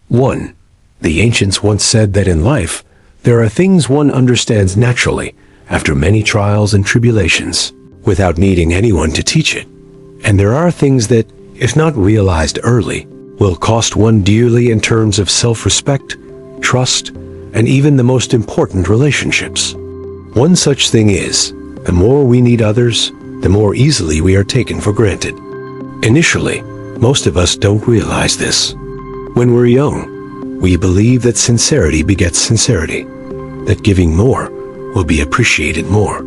1. The ancients once said that in life, there are things one understands naturally after many trials and tribulations, without needing anyone to teach it. And there are things that, if not realized early, will cost one dearly in terms of self-respect, trust, and even the most important relationships. One such thing is, the more we need others, the more easily we are taken for granted. Initially, most of us don't realize this. When we're young, we believe that sincerity begets sincerity, that giving more will be appreciated more.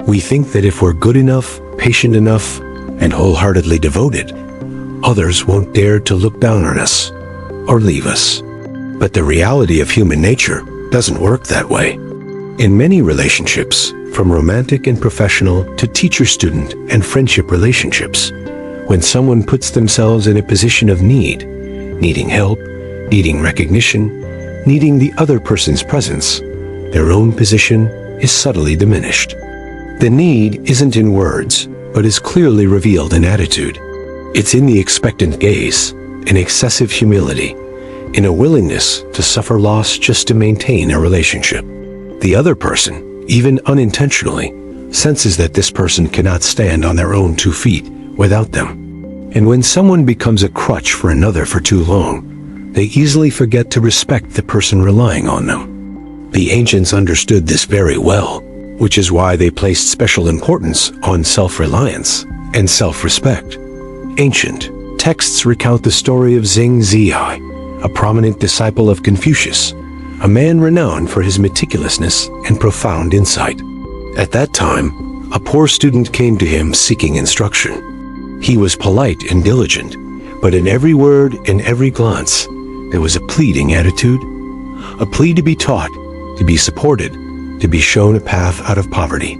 We think that if we're good enough, patient enough, and wholeheartedly devoted, others won't dare to look down on us or leave us. But the reality of human nature doesn't work that way. In many relationships, from romantic and professional to teacher-student and friendship relationships, when someone puts themselves in a position of need, needing help, needing recognition, needing the other person's presence, their own position is subtly diminished. The need isn't in words, but is clearly revealed in attitude. It's in the expectant gaze, in excessive humility, in a willingness to suffer loss just to maintain a relationship. The other person, even unintentionally, senses that this person cannot stand on their own 2 feet without them. And when someone becomes a crutch for another for too long, they easily forget to respect the person relying on them. The ancients understood this very well, which is why they placed special importance on self-reliance and self-respect. Ancient texts recount the story of Zheng Ziyi, a prominent disciple of Confucius, a man renowned for his meticulousness and profound insight. At that time, a poor student came to him seeking instruction. He was polite and diligent, but in every word and every glance, there was a pleading attitude, a plea to be taught, to be supported, to be shown a path out of poverty.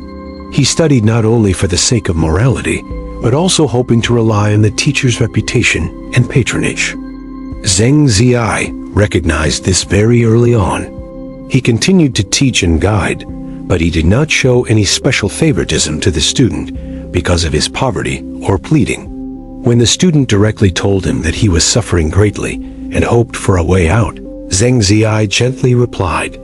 He studied not only for the sake of morality, but also hoping to rely on the teacher's reputation and patronage. Zheng Ziyi recognized this very early on. He continued to teach and guide, but he did not show any special favoritism to the student because of his poverty or pleading. When the student directly told him that he was suffering greatly and hoped for a way out, Zheng Ziyi gently replied,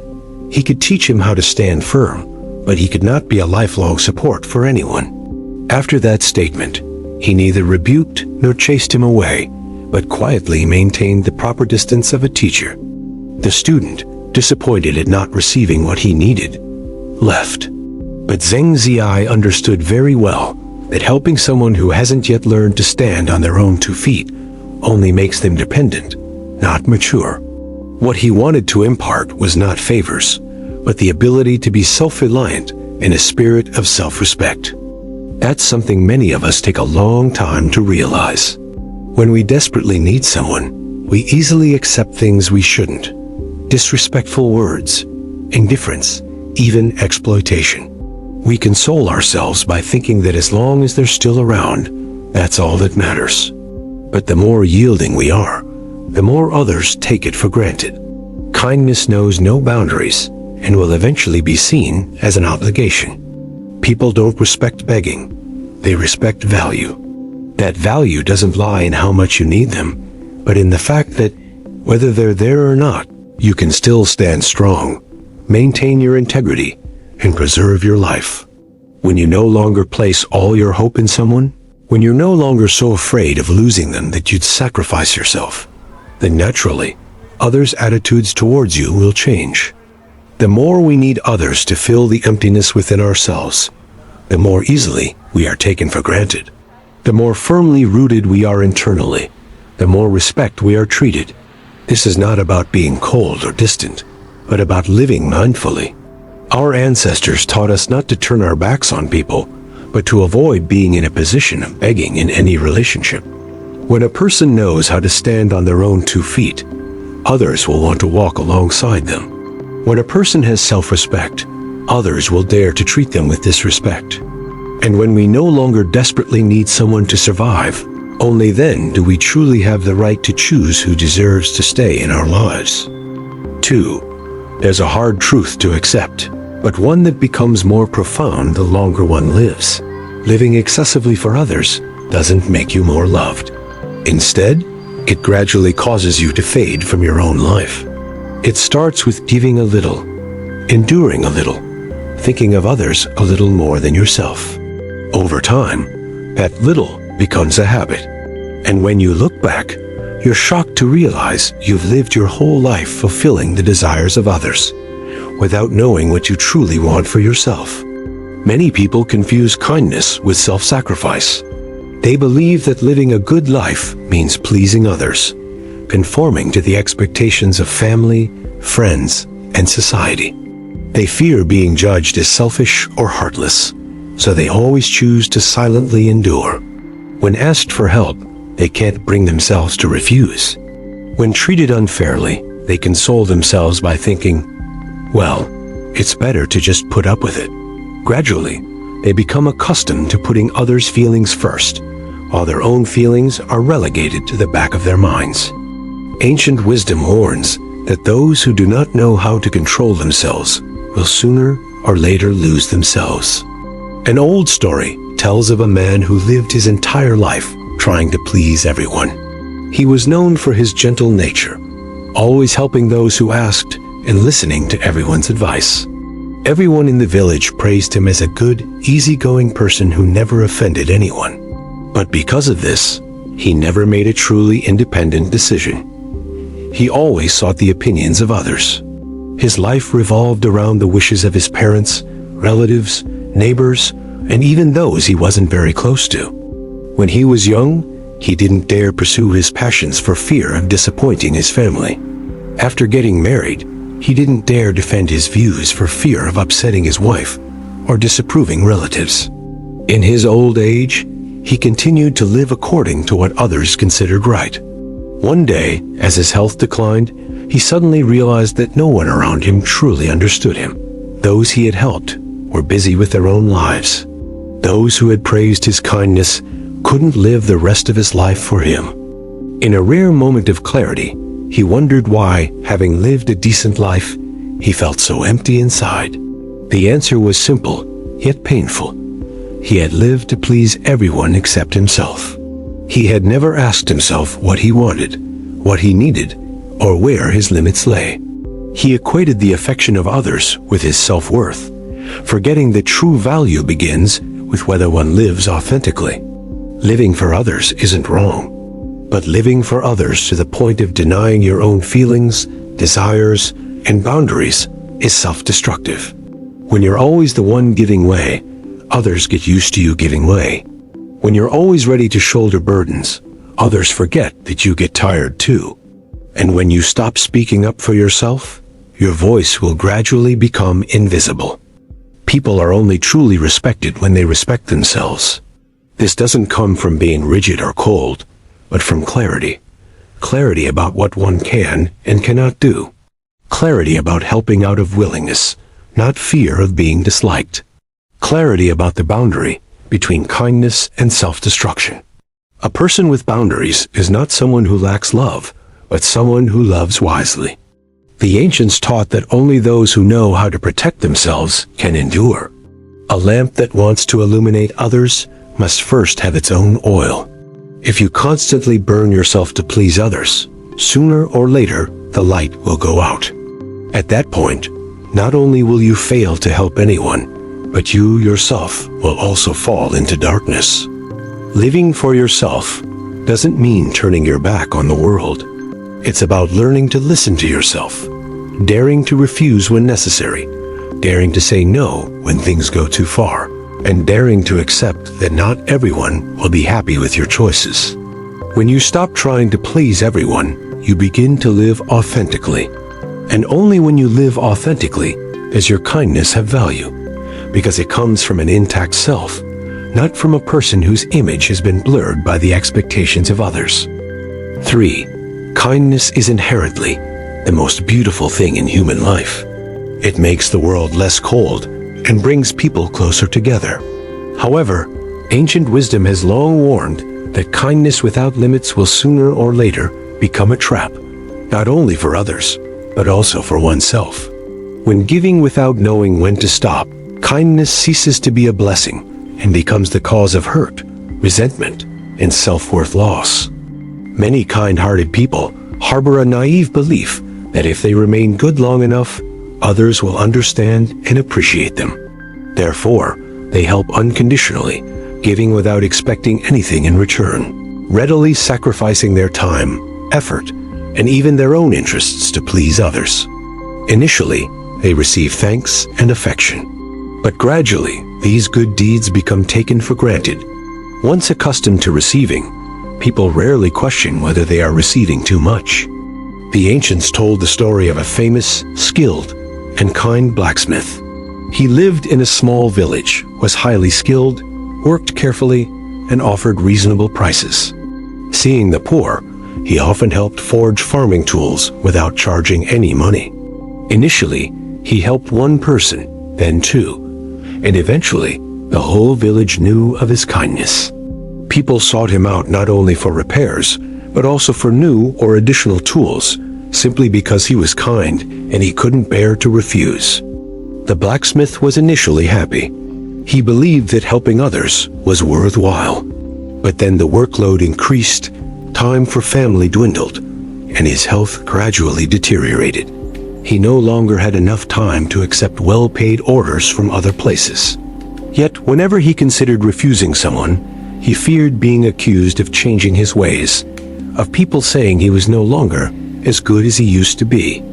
he could teach him how to stand firm, but he could not be a lifelong support for anyone. After that statement, he neither rebuked nor chased him away, but quietly maintained the proper distance of a teacher. The student, disappointed at not receiving what he needed, left. But Zheng Ziyi understood very well that helping someone who hasn't yet learned to stand on their own 2 feet only makes them dependent, not mature. What he wanted to impart was not favors, but the ability to be self-reliant in a spirit of self-respect. That's something many of us take a long time to realize. When we desperately need someone, we easily accept things we shouldn't. Disrespectful words, indifference, even exploitation. We console ourselves by thinking that as long as they're still around, that's all that matters. But the more yielding we are, the more others take it for granted. Kindness knows no boundaries and will eventually be seen as an obligation. People don't respect begging, they respect value. That value doesn't lie in how much you need them, but in the fact that, whether they're there or not, you can still stand strong, maintain your integrity, and preserve your life. When you no longer place all your hope in someone, when you're no longer so afraid of losing them that you'd sacrifice yourself, then naturally, others' attitudes towards you will change. The more we need others to fill the emptiness within ourselves, the more easily we are taken for granted. The more firmly rooted we are internally, the more respect we are treated. This is not about being cold or distant, but about living mindfully. Our ancestors taught us not to turn our backs on people, but to avoid being in a position of begging in any relationship. When a person knows how to stand on their own 2 feet, others will want to walk alongside them. When a person has self-respect, others will dare to treat them with disrespect. And when we no longer desperately need someone to survive, only then do we truly have the right to choose who deserves to stay in our lives. 2. There's a hard truth to accept, but one that becomes more profound the longer one lives. Living excessively for others doesn't make you more loved. Instead, it gradually causes you to fade from your own life. It starts with giving a little, enduring a little, thinking of others a little more than yourself. Over time, that little becomes a habit. And when you look back, you're shocked to realize you've lived your whole life fulfilling the desires of others, without knowing what you truly want for yourself. Many people confuse kindness with self-sacrifice. They believe that living a good life means pleasing others, conforming to the expectations of family, friends, and society. They fear being judged as selfish or heartless, so they always choose to silently endure. When asked for help, they can't bring themselves to refuse. When treated unfairly, they console themselves by thinking, well, it's better to just put up with it. Gradually, they become accustomed to putting others' feelings first, while their own feelings are relegated to the back of their minds. Ancient wisdom warns that those who do not know how to control themselves will sooner or later lose themselves. An old story tells of a man who lived his entire life trying to please everyone. He was known for his gentle nature, always helping those who asked and listening to everyone's advice. Everyone in the village praised him as a good, easygoing person who never offended anyone. But because of this, he never made a truly independent decision. He always sought the opinions of others. His life revolved around the wishes of his parents, relatives, neighbors, and even those he wasn't very close to. When he was young, he didn't dare pursue his passions for fear of disappointing his family. After getting married, he didn't dare defend his views for fear of upsetting his wife or disapproving relatives. In his old age, he continued to live according to what others considered right. One day, as his health declined, he suddenly realized that no one around him truly understood him. Those he had helped were busy with their own lives. Those who had praised his kindness couldn't live the rest of his life for him. In a rare moment of clarity, he wondered why, having lived a decent life, he felt so empty inside. The answer was simple, yet painful. He had lived to please everyone except himself. He had never asked himself what he wanted, what he needed, or where his limits lay. He equated the affection of others with his self-worth, forgetting that true value begins with whether one lives authentically. Living for others isn't wrong, but living for others to the point of denying your own feelings, desires, and boundaries is self-destructive. When you're always the one giving way, others get used to you giving way. When you're always ready to shoulder burdens, others forget that you get tired too. And when you stop speaking up for yourself, your voice will gradually become invisible. People are only truly respected when they respect themselves. This doesn't come from being rigid or cold, but from clarity. Clarity about what one can and cannot do. Clarity about helping out of willingness, not fear of being disliked. Clarity about the boundary between kindness and self-destruction. A person with boundaries is not someone who lacks love, but someone who loves wisely. The ancients taught that only those who know how to protect themselves can endure. A lamp that wants to illuminate others must first have its own oil. If you constantly burn yourself to please others, sooner or later the light will go out. At that point, not only will you fail to help anyone, but you yourself will also fall into darkness. Living for yourself doesn't mean turning your back on the world. It's about learning to listen to yourself, daring to refuse when necessary, daring to say no when things go too far, and daring to accept that not everyone will be happy with your choices. When you stop trying to please everyone, you begin to live authentically. And only when you live authentically does your kindness have value, because it comes from an intact self, not from a person whose image has been blurred by the expectations of others. 3. Kindness is inherently the most beautiful thing in human life. It makes the world less cold and brings people closer together. However, ancient wisdom has long warned that kindness without limits will sooner or later become a trap, not only for others, but also for oneself. When giving without knowing when to stop, kindness ceases to be a blessing and becomes the cause of hurt, resentment, and self-worth loss. Many kind-hearted people harbor a naive belief that if they remain good long enough, others will understand and appreciate them. Therefore, they help unconditionally, giving without expecting anything in return, readily sacrificing their time, effort, and even their own interests to please others. Initially, they receive thanks and affection. But gradually, these good deeds become taken for granted. Once accustomed to receiving, people rarely question whether they are receiving too much. The ancients told the story of a famous, skilled, and kind blacksmith. He lived in a small village, was highly skilled, worked carefully, and offered reasonable prices. Seeing the poor, he often helped forge farming tools without charging any money. Initially, he helped one person, then two, and eventually, the whole village knew of his kindness. People sought him out not only for repairs, but also for new or additional tools, simply because he was kind and he couldn't bear to refuse. The blacksmith was initially happy. He believed that helping others was worthwhile. But then the workload increased, time for family dwindled, and his health gradually deteriorated. He no longer had enough time to accept well-paid orders from other places. Yet, whenever he considered refusing someone, he feared being accused of changing his ways, of people saying he was no longer as good as he used to be.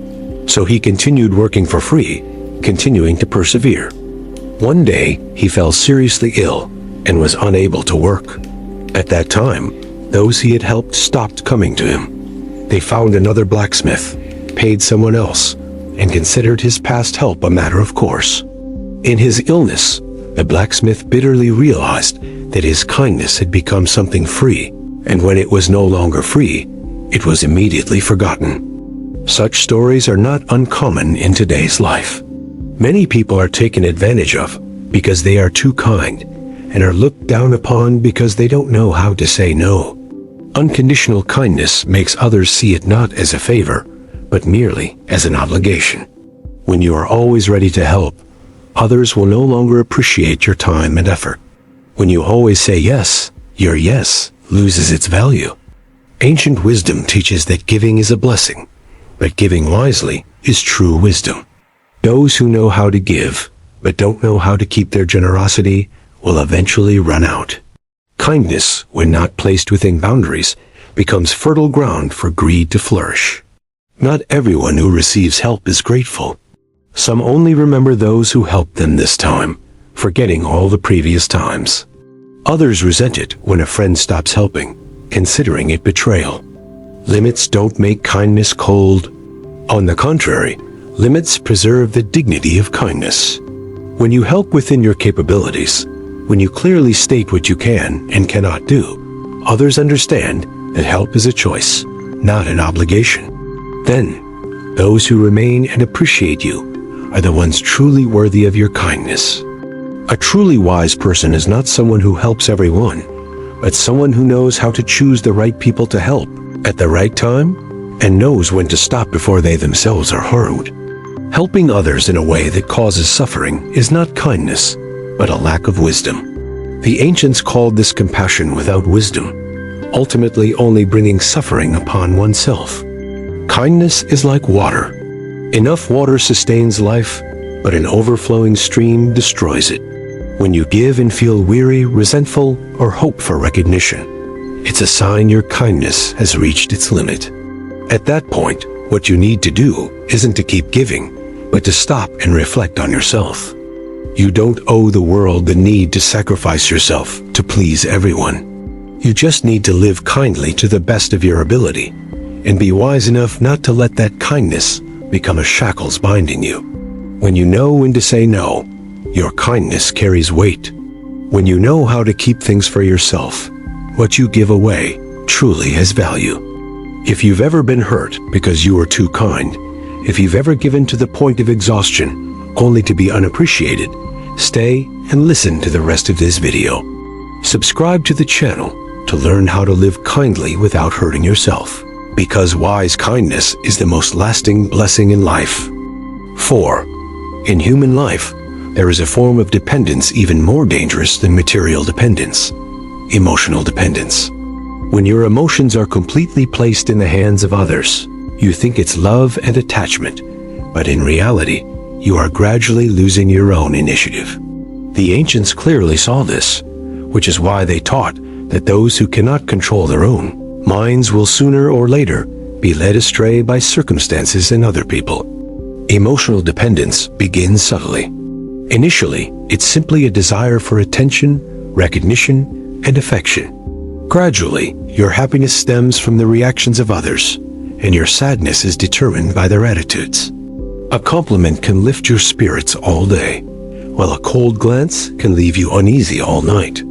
So he continued working for free, continuing to persevere. One day, he fell seriously ill and was unable to work. At that time, those he had helped stopped coming to him. They found another blacksmith, paid someone else, and considered his past help a matter of course. In his illness, the blacksmith bitterly realized that his kindness had become something free, and when it was no longer free, it was immediately forgotten. Such stories are not uncommon in today's life. Many people are taken advantage of because they are too kind, and are looked down upon because they don't know how to say no. Unconditional kindness makes others see it not as a favor, but merely as an obligation. When you are always ready to help, others will no longer appreciate your time and effort. When you always say yes, your yes loses its value. Ancient wisdom teaches that giving is a blessing, but giving wisely is true wisdom. Those who know how to give, but don't know how to keep their generosity, will eventually run out. Kindness, when not placed within boundaries, becomes fertile ground for greed to flourish. Not everyone who receives help is grateful. Some only remember those who helped them this time, forgetting all the previous times. Others resent it when a friend stops helping, considering it betrayal. Limits don't make kindness cold. On the contrary, limits preserve the dignity of kindness. When you help within your capabilities, when you clearly state what you can and cannot do, others understand that help is a choice, not an obligation. Then, those who remain and appreciate you are the ones truly worthy of your kindness. A truly wise person is not someone who helps everyone, but someone who knows how to choose the right people to help at the right time and knows when to stop before they themselves are harmed. Helping others in a way that causes suffering is not kindness, but a lack of wisdom. The ancients called this compassion without wisdom, ultimately only bringing suffering upon oneself. Kindness is like water. Enough water sustains life, but an overflowing stream destroys it. When you give and feel weary, resentful, or hope for recognition, it's a sign your kindness has reached its limit. At that point, what you need to do isn't to keep giving, but to stop and reflect on yourself. You don't owe the world the need to sacrifice yourself to please everyone. You just need to live kindly to the best of your ability, and be wise enough not to let that kindness become a shackles binding you. When you know when to say no, your kindness carries weight. When you know how to keep things for yourself, what you give away truly has value. If you've ever been hurt because you were too kind, if you've ever given to the point of exhaustion only to be unappreciated, stay and listen to the rest of this video. Subscribe to the channel to learn how to live kindly without hurting yourself, because wise kindness is the most lasting blessing in life. 4. In human life, there is a form of dependence even more dangerous than material dependence: emotional dependence. When your emotions are completely placed in the hands of others, you think it's love and attachment, but in reality, you are gradually losing your own initiative. The ancients clearly saw this, which is why they taught that those who cannot control their own minds will sooner or later be led astray by circumstances and other people. Emotional dependence begins subtly. Initially, it's simply a desire for attention, recognition, and affection. Gradually, your happiness stems from the reactions of others, and your sadness is determined by their attitudes. A compliment can lift your spirits all day, while a cold glance can leave you uneasy all night.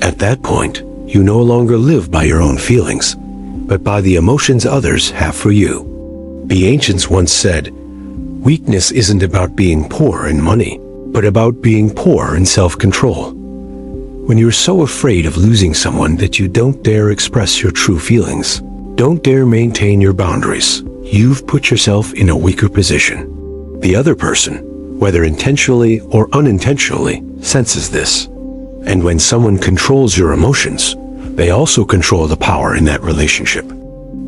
At that point, you no longer live by your own feelings, but by the emotions others have for you. The ancients once said, "Weakness isn't about being poor in money, but about being poor in self-control." When you're so afraid of losing someone that you don't dare express your true feelings, don't dare maintain your boundaries, you've put yourself in a weaker position. The other person, whether intentionally or unintentionally, senses this. And when someone controls your emotions, they also control the power in that relationship.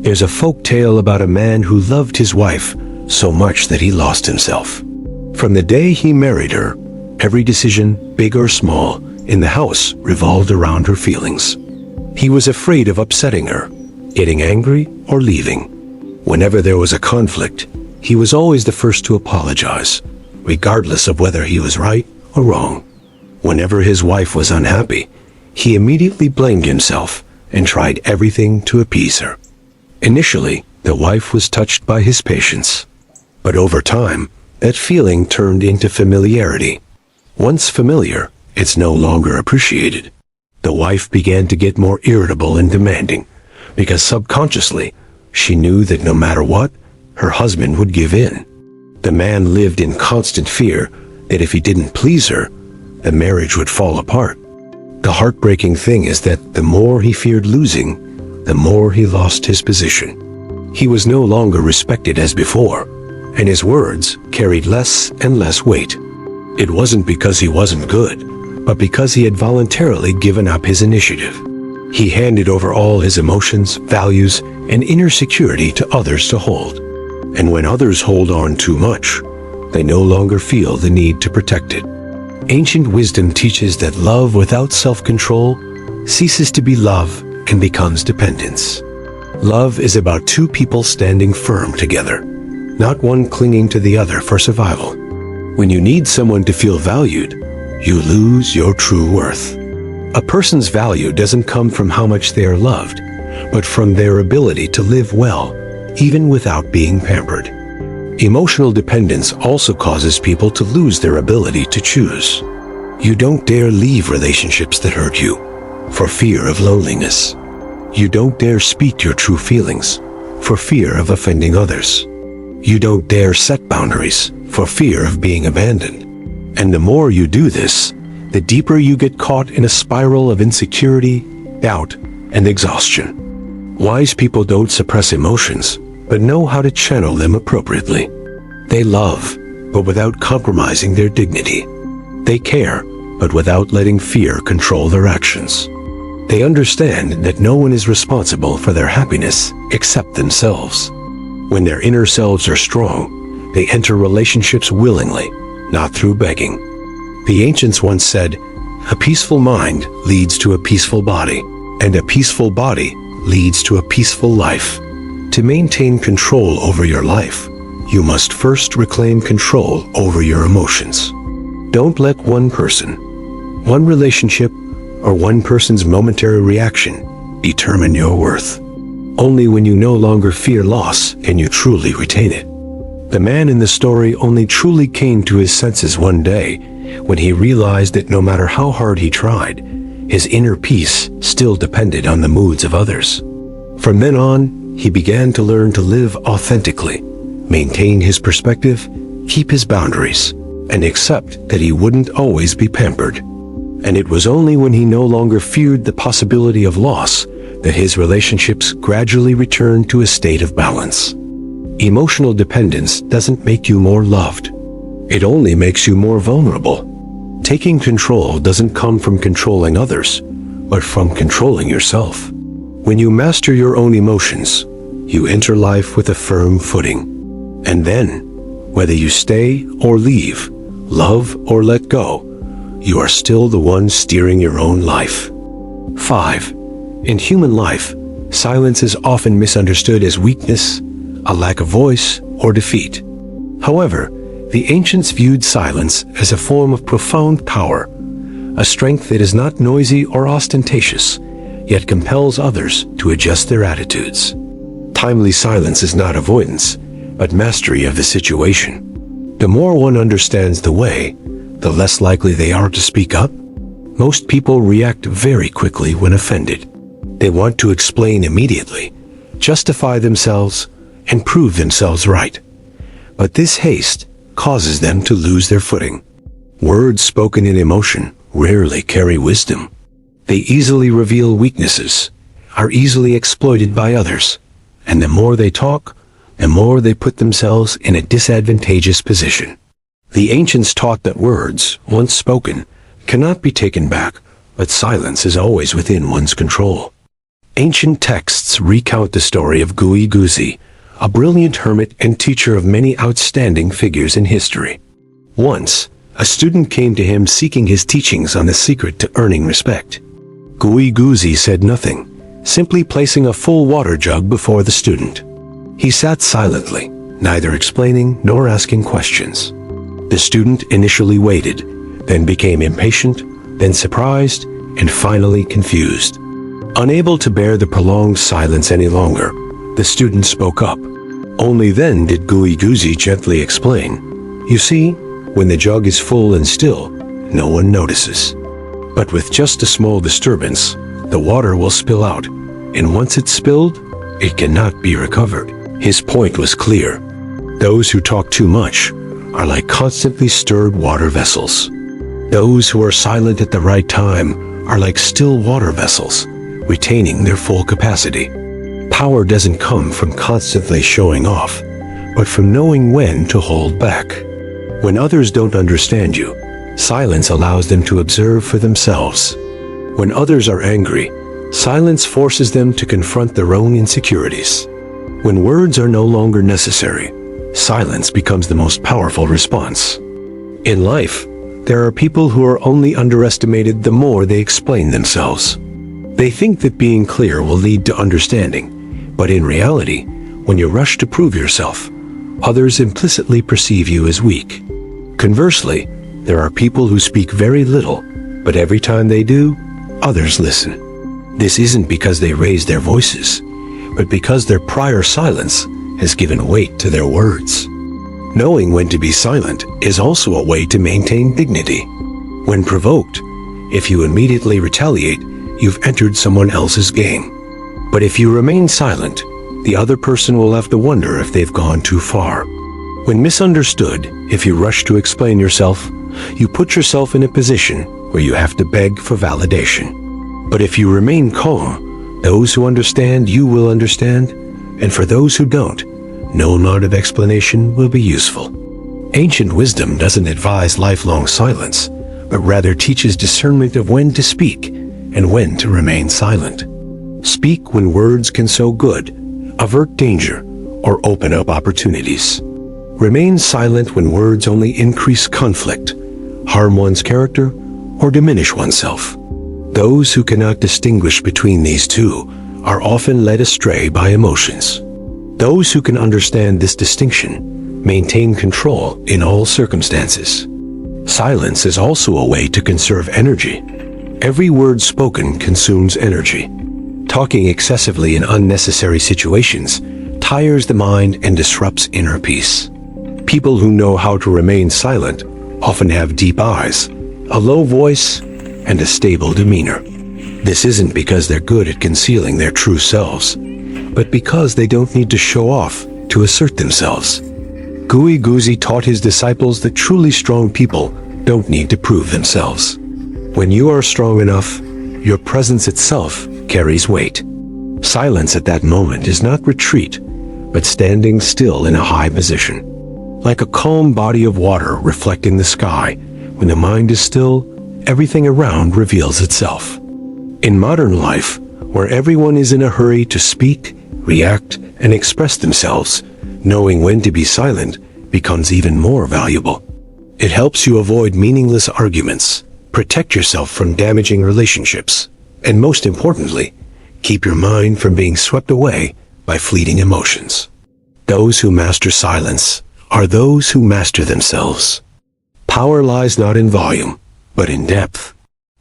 There's a folk tale about a man who loved his wife so much that he lost himself. From the day he married her, every decision, big or small, in the house revolved around her feelings. He was afraid of upsetting her, getting angry, or leaving. Whenever there was a conflict, he was always the first to apologize, regardless of whether he was right or wrong. Whenever his wife was unhappy, he immediately blamed himself and tried everything to appease her. Initially, the wife was touched by his patience, but over time, that feeling turned into familiarity. Once familiar, it's no longer appreciated. The wife began to get more irritable and demanding, because subconsciously, she knew that no matter what, her husband would give in. The man lived in constant fear that if he didn't please her, the marriage would fall apart. The heartbreaking thing is that the more he feared losing, the more he lost his position. He was no longer respected as before, and his words carried less and less weight. It wasn't because he wasn't good, but because he had voluntarily given up his initiative. He handed over all his emotions, values, and inner security to others to hold. And when others hold on too much, they no longer feel the need to protect it. Ancient wisdom teaches that love without self-control ceases to be love and becomes dependence. Love is about two people standing firm together, not one clinging to the other for survival. When you need someone to feel valued, you lose your true worth. A person's value doesn't come from how much they are loved, but from their ability to live well, even without being pampered. Emotional dependence also causes people to lose their ability to choose. You don't dare leave relationships that hurt you, for fear of loneliness. You don't dare speak your true feelings, for fear of offending others. You don't dare set boundaries, for fear of being abandoned. And the more you do this, the deeper you get caught in a spiral of insecurity, doubt, and exhaustion. Wise people don't suppress emotions, but know how to channel them appropriately. They love, but without compromising their dignity. They care, but without letting fear control their actions. They understand that no one is responsible for their happiness except themselves. When their inner selves are strong, they enter relationships willingly, not through begging. The ancients once said, "A peaceful mind leads to a peaceful body, and a peaceful body leads to a peaceful life." To maintain control over your life, you must first reclaim control over your emotions. Don't let one person, one relationship, or one person's momentary reaction determine your worth. Only when you no longer fear loss can you truly retain it. The man in the story only truly came to his senses one day when he realized that no matter how hard he tried, his inner peace still depended on the moods of others. From then on, he began to learn to live authentically, maintain his perspective, keep his boundaries, and accept that he wouldn't always be pampered. And it was only when he no longer feared the possibility of loss that his relationships gradually returned to a state of balance. Emotional dependence doesn't make you more loved. It only makes you more vulnerable. Taking control doesn't come from controlling others, but from controlling yourself. When you master your own emotions, you enter life with a firm footing. And then, whether you stay or leave, love or let go, you are still the one steering your own life. 5. In human life, silence is often misunderstood as weakness, a lack of voice, or defeat. However, the ancients viewed silence as a form of profound power, a strength that is not noisy or ostentatious, yet compels others to adjust their attitudes. Timely silence is not avoidance, but mastery of the situation. The more one understands the way, the less likely they are to speak up. Most people react very quickly when offended. They want to explain immediately, justify themselves, and prove themselves right. But this haste causes them to lose their footing. Words spoken in emotion rarely carry wisdom. They easily reveal weaknesses, are easily exploited by others, and the more they talk, the more they put themselves in a disadvantageous position. The ancients taught that words, once spoken, cannot be taken back, but silence is always within one's control. Ancient texts recount the story of Guy, a brilliant hermit and teacher of many outstanding figures in history. Once, a student came to him seeking his teachings on the secret to earning respect. Guy said nothing, simply placing a full water jug before the student. He sat silently, neither explaining nor asking questions. The student initially waited, then became impatient, then surprised, and finally confused. Unable to bear the prolonged silence any longer, the student spoke up. Only then did Guy gently explain, "You see, when the jug is full and still, no one notices. But with just a small disturbance, the water will spill out, and once it's spilled, it cannot be recovered." His point was clear. Those who talk too much are like constantly stirred water vessels. Those who are silent at the right time are like still water vessels, retaining their full capacity. Power doesn't come from constantly showing off, but from knowing when to hold back. When others don't understand you, silence allows them to observe for themselves. When others are angry, silence forces them to confront their own insecurities. When words are no longer necessary, silence becomes the most powerful response. In life, there are people who are only underestimated the more they explain themselves. They think that being clear will lead to understanding, but in reality, when you rush to prove yourself, others implicitly perceive you as weak. Conversely, there are people who speak very little, but every time they do, others listen. This isn't because they raise their voices, but because their prior silence has given weight to their words. Knowing when to be silent is also a way to maintain dignity. When provoked, if you immediately retaliate, you've entered someone else's game. But if you remain silent, the other person will have to wonder if they've gone too far. When misunderstood, if you rush to explain yourself, you put yourself in a position where you have to beg for validation. But if you remain calm, those who understand you will understand, and for those who don't, no amount of explanation will be useful. Ancient wisdom doesn't advise lifelong silence, but rather teaches discernment of when to speak and when to remain silent. Speak when words can sow good, avert danger, or open up opportunities. Remain silent when words only increase conflict, harm one's character, or diminish oneself. Those who cannot distinguish between these two are often led astray by emotions. Those who can understand this distinction maintain control in all circumstances. Silence is also a way to conserve energy. Every word spoken consumes energy. Talking excessively in unnecessary situations tires the mind and disrupts inner peace. People who know how to remain silent often have deep eyes, a low voice, and a stable demeanor. This isn't because they're good at concealing their true selves, but because they don't need to show off to assert themselves. Guy taught his disciples that truly strong people don't need to prove themselves. When you are strong enough, your presence itself carries weight. Silence at that moment is not retreat, but standing still in a high position. Like a calm body of water reflecting the sky, when the mind is still, everything around reveals itself. In modern life, where everyone is in a hurry to speak, react, and express themselves, knowing when to be silent becomes even more valuable. It helps you avoid meaningless arguments, protect yourself from damaging relationships, and most importantly, keep your mind from being swept away by fleeting emotions. Those who master silence are those who master themselves. Power lies not in volume, but in depth.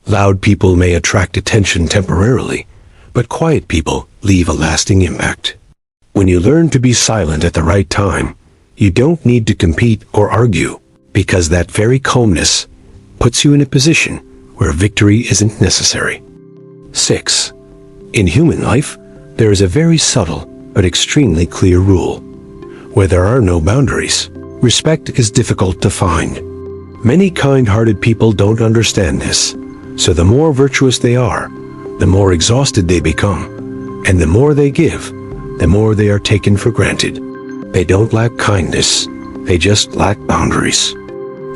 Loud people may attract attention temporarily, but quiet people leave a lasting impact. When you learn to be silent at the right time, you don't need to compete or argue, because that very calmness puts you in a position where victory isn't necessary. 6. In human life, there is a very subtle but extremely clear rule. Where there are no boundaries, respect is difficult to find. Many kind-hearted people don't understand this, so the more virtuous they are, the more exhausted they become, and the more they give, the more they are taken for granted. They don't lack kindness, they just lack boundaries.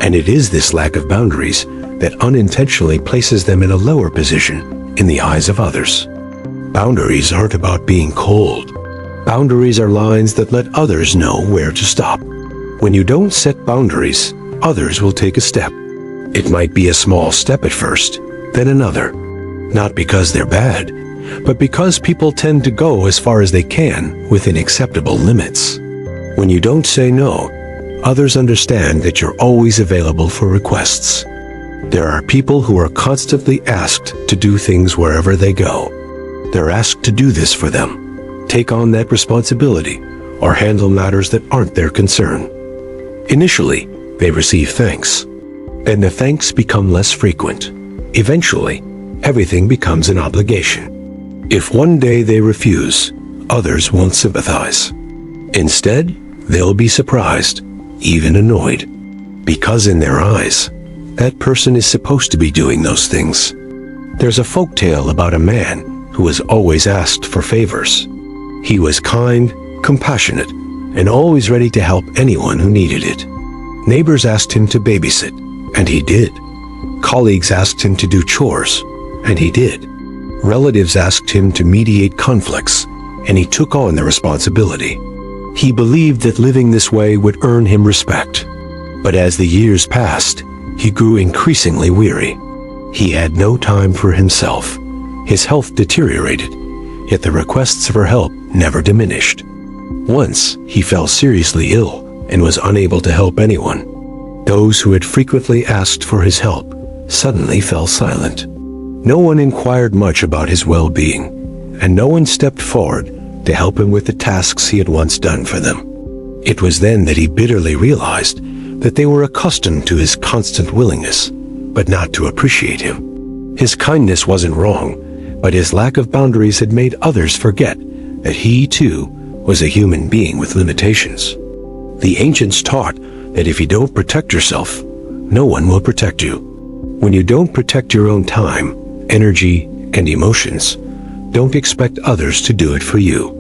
And it is this lack of boundaries that unintentionally places them in a lower position in the eyes of others. Boundaries aren't about being cold. Boundaries are lines that let others know where to stop. When you don't set boundaries, others will take a step. It might be a small step at first, then another. Not because they're bad, but because people tend to go as far as they can within acceptable limits. When you don't say no, others understand that you're always available for requests. There are people who are constantly asked to do things wherever they go. They're asked to do this for them, take on that responsibility, or handle matters that aren't their concern. Initially, they receive thanks. Then the thanks become less frequent. Eventually, everything becomes an obligation. If one day they refuse, others won't sympathize. Instead, they'll be surprised, even annoyed, because in their eyes, that person is supposed to be doing those things. There's a folktale about a man who was always asked for favors. He was kind, compassionate, and always ready to help anyone who needed it. Neighbors asked him to babysit, and he did. Colleagues asked him to do chores, and he did. Relatives asked him to mediate conflicts, and he took on the responsibility. He believed that living this way would earn him respect. But as the years passed, he grew increasingly weary. He had no time for himself. His health deteriorated, yet the requests for help never diminished. Once, he fell seriously ill and was unable to help anyone. Those who had frequently asked for his help suddenly fell silent. No one inquired much about his well-being, and no one stepped forward to help him with the tasks he had once done for them. It was then that he bitterly realized that they were accustomed to his constant willingness, but not to appreciate him. His kindness wasn't wrong, but his lack of boundaries had made others forget that he, too, was a human being with limitations. The ancients taught that if you don't protect yourself, no one will protect you. When you don't protect your own time, energy, and emotions, don't expect others to do it for you.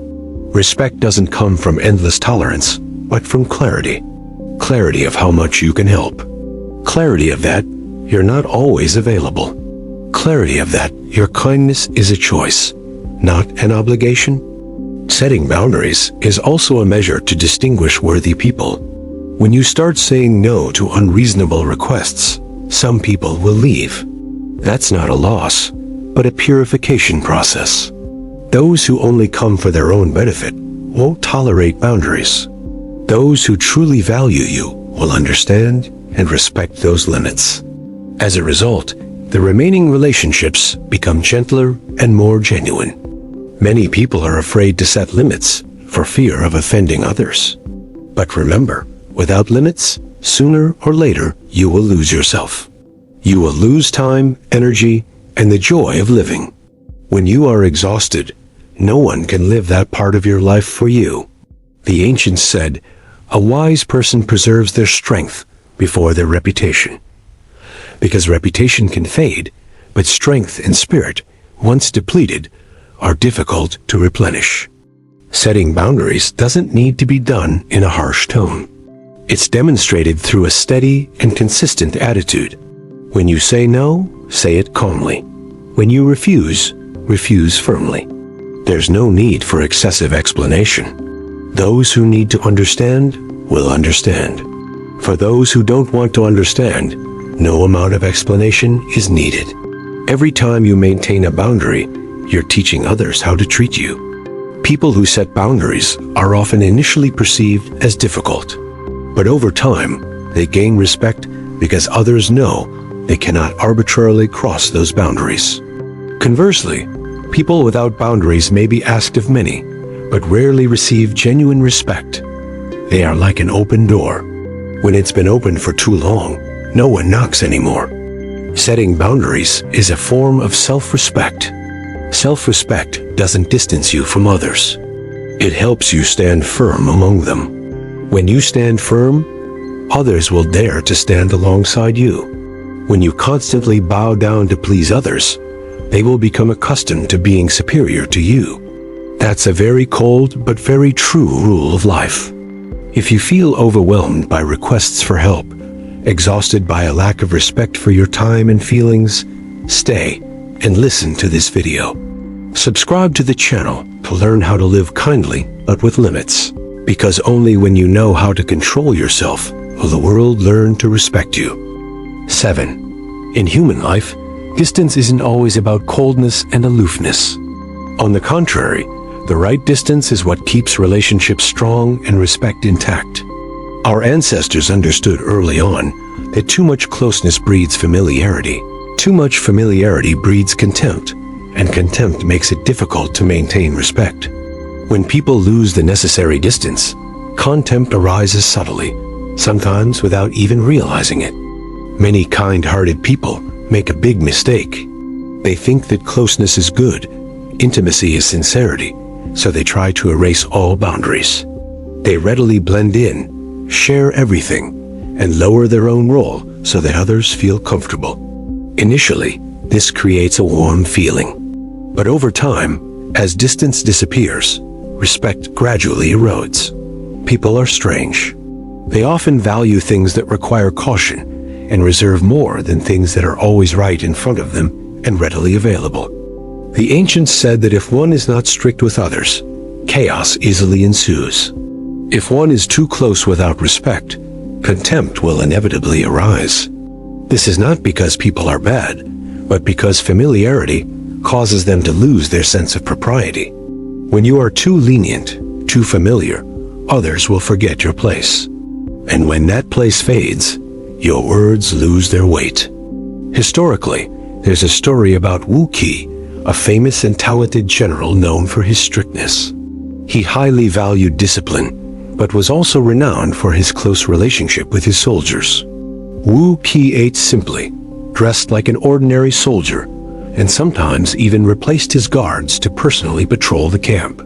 Respect doesn't come from endless tolerance, but from clarity. Clarity of how much you can help. Clarity of that you're not always available. Clarity of that your kindness is a choice, not an obligation. Setting boundaries is also a measure to distinguish worthy people. When you start saying no to unreasonable requests, some people will leave. That's not a loss, but a purification process. Those who only come for their own benefit won't tolerate boundaries. Those who truly value you will understand and respect those limits. As a result, the remaining relationships become gentler and more genuine. Many people are afraid to set limits for fear of offending others. But remember, without limits, sooner or later, you will lose yourself. You will lose time, energy, and the joy of living. When you are exhausted, no one can live that part of your life for you. The ancients said, "A wise person preserves their strength before their reputation." Because reputation can fade, but strength and spirit, once depleted, are difficult to replenish. Setting boundaries doesn't need to be done in a harsh tone. It's demonstrated through a steady and consistent attitude. When you say no, say it calmly. When you refuse, refuse firmly. There's no need for excessive explanation. Those who need to understand will understand. For those who don't want to understand, no amount of explanation is needed. Every time you maintain a boundary, you're teaching others how to treat you. People who set boundaries are often initially perceived as difficult, but over time, they gain respect because others know they cannot arbitrarily cross those boundaries. Conversely, people without boundaries may be asked of many, but rarely receive genuine respect. They are like an open door. When it's been open for too long, no one knocks anymore. Setting boundaries is a form of self-respect. Self-respect doesn't distance you from others. It helps you stand firm among them. When you stand firm, others will dare to stand alongside you. When you constantly bow down to please others, they will become accustomed to being superior to you. That's a very cold but very true rule of life. If you feel overwhelmed by requests for help, exhausted by a lack of respect for your time and feelings, stay and listen to this video. Subscribe to the channel to learn how to live kindly but with limits, because only when you know how to control yourself will the world learn to respect you. 7. In human life, distance isn't always about coldness and aloofness. On the contrary, the right distance is what keeps relationships strong and respect intact. Our ancestors understood early on that too much closeness breeds familiarity. Too much familiarity breeds contempt, and contempt makes it difficult to maintain respect. When people lose the necessary distance, contempt arises subtly, sometimes without even realizing it. Many kind-hearted people make a big mistake. They think that closeness is good, intimacy is sincerity, so they try to erase all boundaries. They readily blend in, share everything, and lower their own role so that others feel comfortable. Initially, this creates a warm feeling. But over time, as distance disappears, respect gradually erodes. People are strange. They often value things that require caution and reserve more than things that are always right in front of them and readily available. The ancients said that if one is not strict with others, chaos easily ensues. If one is too close without respect, contempt will inevitably arise. This is not because people are bad, but because familiarity causes them to lose their sense of propriety. When you are too lenient, too familiar, others will forget your place. And when that place fades, your words lose their weight. Historically, there's a story about Wu Qi, a famous and talented general known for his strictness. He highly valued discipline, but was also renowned for his close relationship with his soldiers. Wu Qi ate simply, dressed like an ordinary soldier, and sometimes even replaced his guards to personally patrol the camp.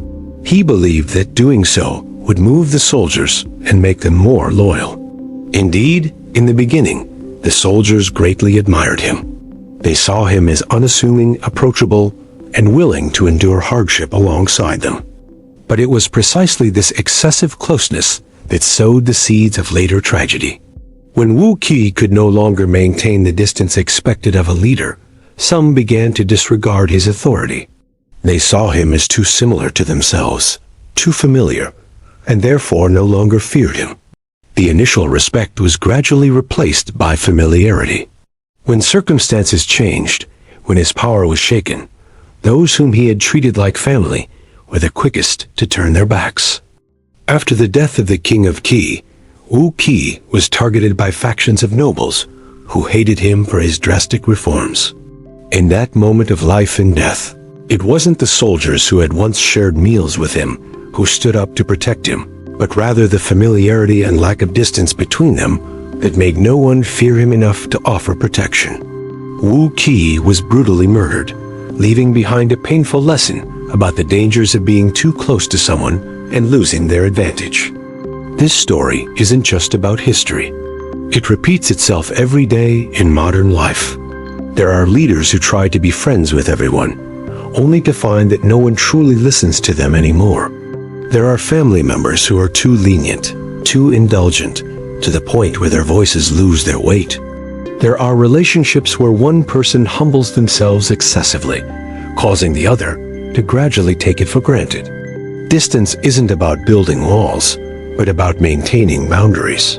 He believed that doing so would move the soldiers and make them more loyal. Indeed, in the beginning, the soldiers greatly admired him. They saw him as unassuming, approachable, and willing to endure hardship alongside them. But it was precisely this excessive closeness that sowed the seeds of later tragedy. When Wu Qi could no longer maintain the distance expected of a leader, some began to disregard his authority. They saw him as too similar to themselves, too familiar, and therefore no longer feared him. The initial respect was gradually replaced by familiarity. When circumstances changed, when his power was shaken, those whom he had treated like family were the quickest to turn their backs. After the death of the king of Qi, Wu Qi was targeted by factions of nobles who hated him for his drastic reforms. In that moment of life and death, it wasn't the soldiers who had once shared meals with him who stood up to protect him, but rather the familiarity and lack of distance between them that made no one fear him enough to offer protection. Wu Qi was brutally murdered, leaving behind a painful lesson about the dangers of being too close to someone and losing their advantage. This story isn't just about history. It repeats itself every day in modern life. There are leaders who try to be friends with everyone, only to find that no one truly listens to them anymore. There are family members who are too lenient, too indulgent, to the point where their voices lose their weight. There are relationships where one person humbles themselves excessively, causing the other to gradually take it for granted. Distance isn't about building walls, but about maintaining boundaries.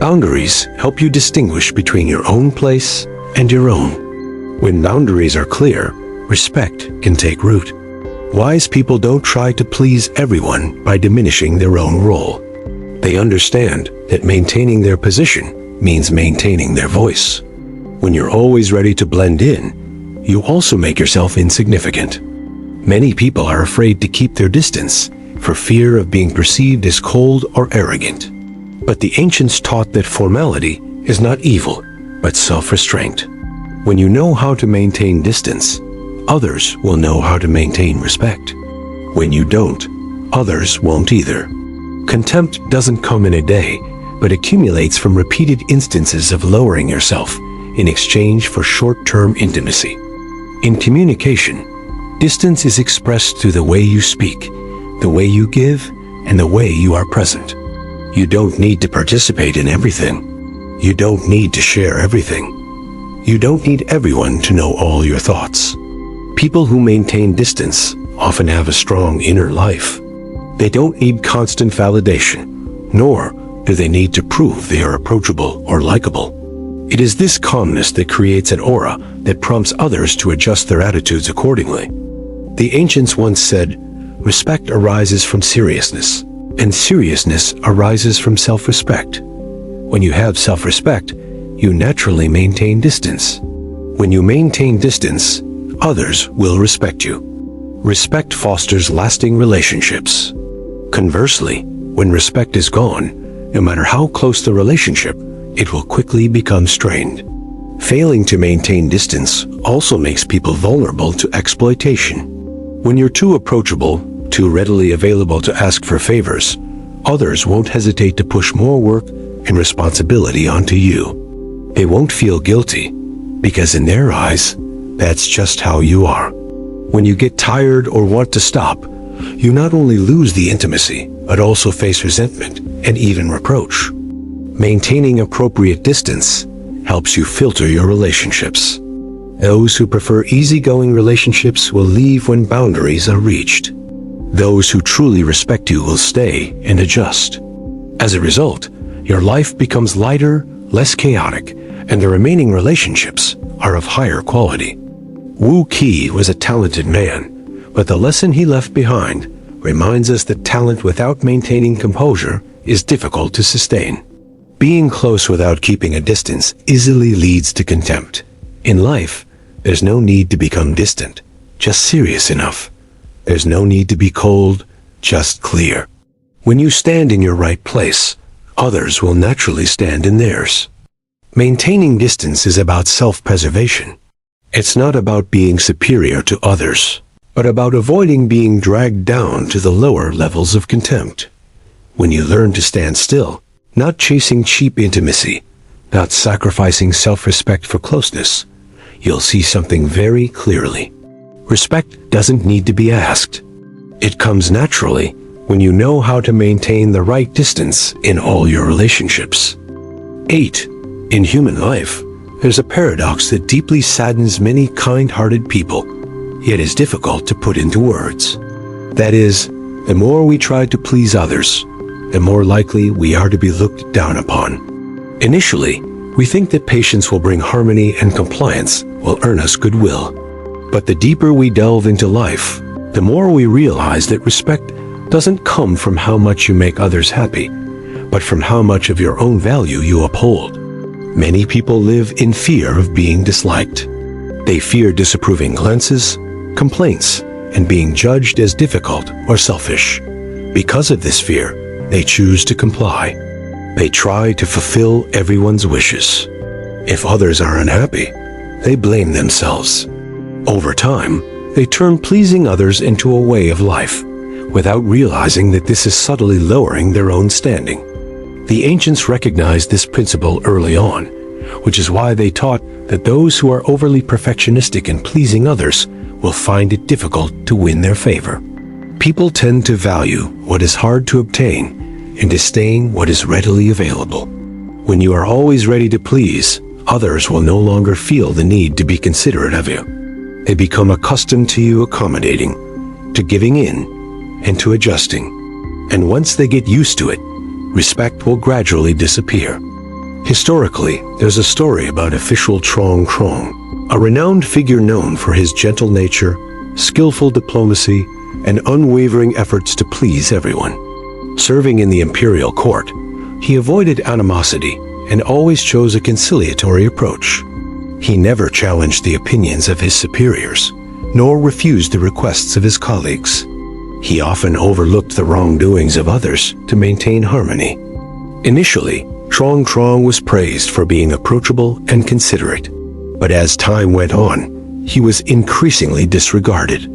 Boundaries help you distinguish between your own place and your own. When boundaries are clear, respect can take root. Wise people don't try to please everyone by diminishing their own role. They understand that maintaining their position means maintaining their voice. When you're always ready to blend in, you also make yourself insignificant. Many people are afraid to keep their distance for fear of being perceived as cold or arrogant. But the ancients taught that formality is not evil, but self-restraint. When you know how to maintain distance, others will know how to maintain respect. When you don't, others won't either. Contempt doesn't come in a day, but accumulates from repeated instances of lowering yourself in exchange for short-term intimacy. In communication, distance is expressed through the way you speak, the way you give, and the way you are present. You don't need to participate in everything. You don't need to share everything. You don't need everyone to know all your thoughts. People who maintain distance often have a strong inner life. They don't need constant validation, nor do they need to prove they are approachable or likable. It is this calmness that creates an aura that prompts others to adjust their attitudes accordingly. The ancients once said, "Respect arises from seriousness, and seriousness arises from self-respect." When you have self-respect, you naturally maintain distance. When you maintain distance, others will respect you. Respect fosters lasting relationships. Conversely, when respect is gone, no matter how close the relationship, it will quickly become strained. Failing to maintain distance also makes people vulnerable to exploitation. When you're too approachable, too readily available to ask for favors, others won't hesitate to push more work and responsibility onto you. They won't feel guilty, because in their eyes, that's just how you are. When you get tired or want to stop, you not only lose the intimacy, but also face resentment and even reproach. Maintaining appropriate distance helps you filter your relationships. Those who prefer easygoing relationships will leave when boundaries are reached. Those who truly respect you will stay and adjust. As a result, your life becomes lighter, less chaotic, and the remaining relationships are of higher quality. Wu Qi was a talented man, but the lesson he left behind reminds us that talent without maintaining composure is difficult to sustain. Being close without keeping a distance easily leads to contempt. In life, there's no need to become distant, just serious enough. There's no need to be cold, just clear. When you stand in your right place, others will naturally stand in theirs. Maintaining distance is about self-preservation. It's not about being superior to others, but about avoiding being dragged down to the lower levels of contempt. When you learn to stand still, not chasing cheap intimacy, not sacrificing self-respect for closeness, you'll see something very clearly. Respect doesn't need to be asked. It comes naturally when you know how to maintain the right distance in all your relationships. 8. In human life, there's a paradox that deeply saddens many kind-hearted people, yet is difficult to put into words. That is, the more we try to please others, the more likely we are to be looked down upon. Initially, we think that patience will bring harmony and compliance will earn us goodwill. But the deeper we delve into life, the more we realize that respect doesn't come from how much you make others happy, but from how much of your own value you uphold. Many people live in fear of being disliked. They fear disapproving glances, complaints, and being judged as difficult or selfish. Because of this fear, they choose to comply. They try to fulfill everyone's wishes. If others are unhappy, they blame themselves. Over time, they turn pleasing others into a way of life, without realizing that this is subtly lowering their own standing. The ancients recognized this principle early on, which is why they taught that those who are overly perfectionistic in pleasing others will find it difficult to win their favor. People tend to value what is hard to obtain and disdain what is readily available. When you are always ready to please, others will no longer feel the need to be considerate of you. They become accustomed to you accommodating, to giving in, and to adjusting. And once they get used to it, respect will gradually disappear. Historically, there's a story about official Trong Trong, a renowned figure known for his gentle nature, skillful diplomacy, and unwavering efforts to please everyone. Serving in the imperial court, he avoided animosity and always chose a conciliatory approach. He never challenged the opinions of his superiors, nor refused the requests of his colleagues. He often overlooked the wrongdoings of others to maintain harmony. Initially, Trong Trong was praised for being approachable and considerate, but as time went on, he was increasingly disregarded.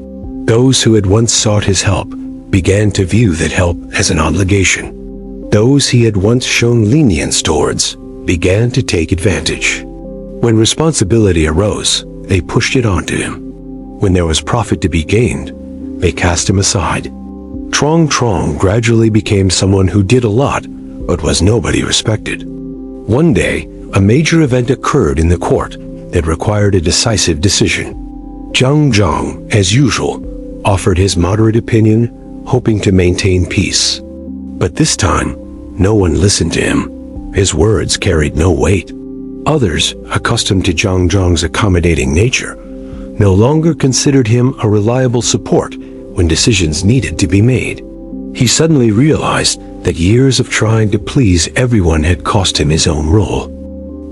Those who had once sought his help began to view that help as an obligation. Those he had once shown lenience towards began to take advantage. When responsibility arose, they pushed it onto him. When there was profit to be gained, they cast him aside. Trong Trong gradually became someone who did a lot, but was nobody respected. One day, a major event occurred in the court that required a decisive decision. Zhang Zhang, as usual, offered his moderate opinion, hoping to maintain peace. But this time, no one listened to him. His words carried no weight. Others, accustomed to Zhang Zhang's accommodating nature, no longer considered him a reliable support when decisions needed to be made. He suddenly realized that years of trying to please everyone had cost him his own role.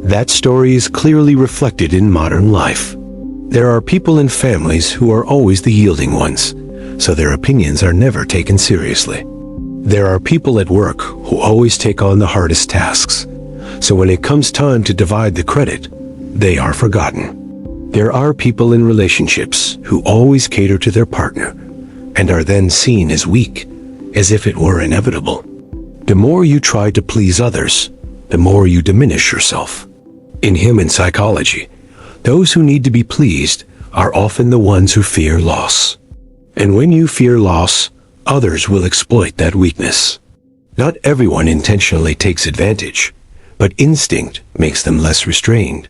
That story is clearly reflected in modern life. There are people in families who are always the yielding ones, so their opinions are never taken seriously. There are people at work who always take on the hardest tasks, so when it comes time to divide the credit, they are forgotten. There are people in relationships who always cater to their partner and are then seen as weak, as if it were inevitable. The more you try to please others, the more you diminish yourself. In human psychology, those who need to be pleased are often the ones who fear loss. And when you fear loss, others will exploit that weakness. Not everyone intentionally takes advantage, but instinct makes them less restrained.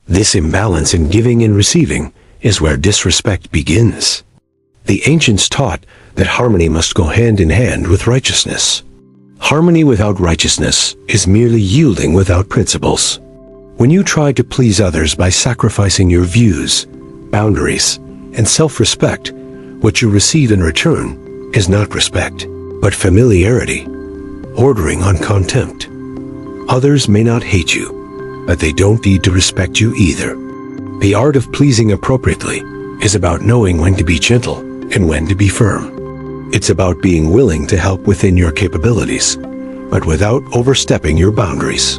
This imbalance in giving and receiving is where disrespect begins. The ancients taught that harmony must go hand in hand with righteousness. Harmony without righteousness is merely yielding without principles. When you try to please others by sacrificing your views, boundaries, and self-respect, what you receive in return is not respect, but familiarity, bordering on contempt. Others may not hate you, but they don't need to respect you either. The art of pleasing appropriately is about knowing when to be gentle and when to be firm. It's about being willing to help within your capabilities, but without overstepping your boundaries.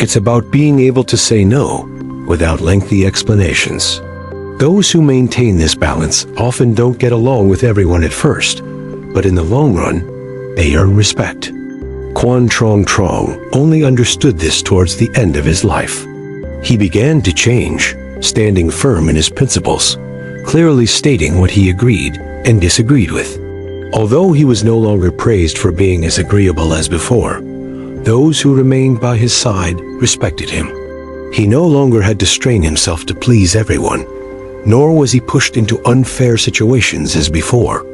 It's about being able to say no without lengthy explanations. Those who maintain this balance often don't get along with everyone at first, but in the long run, they earn respect. Quan Trong Trong only understood this towards the end of his life. He began to change, standing firm in his principles, clearly stating what he agreed and disagreed with. Although he was no longer praised for being as agreeable as before, those who remained by his side respected him. He no longer had to strain himself to please everyone, nor was he pushed into unfair situations as before.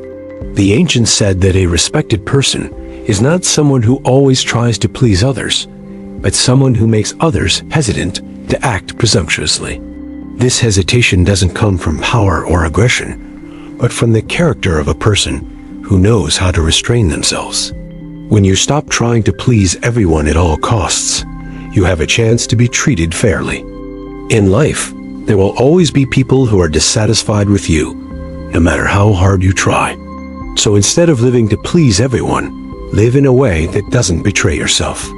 The ancients said that a respected person is not someone who always tries to please others, but someone who makes others hesitant to act presumptuously. This hesitation doesn't come from power or aggression, but from the character of a person who knows how to restrain themselves. When you stop trying to please everyone at all costs, you have a chance to be treated fairly. In life, there will always be people who are dissatisfied with you, no matter how hard you try. So instead of living to please everyone, live in a way that doesn't betray yourself.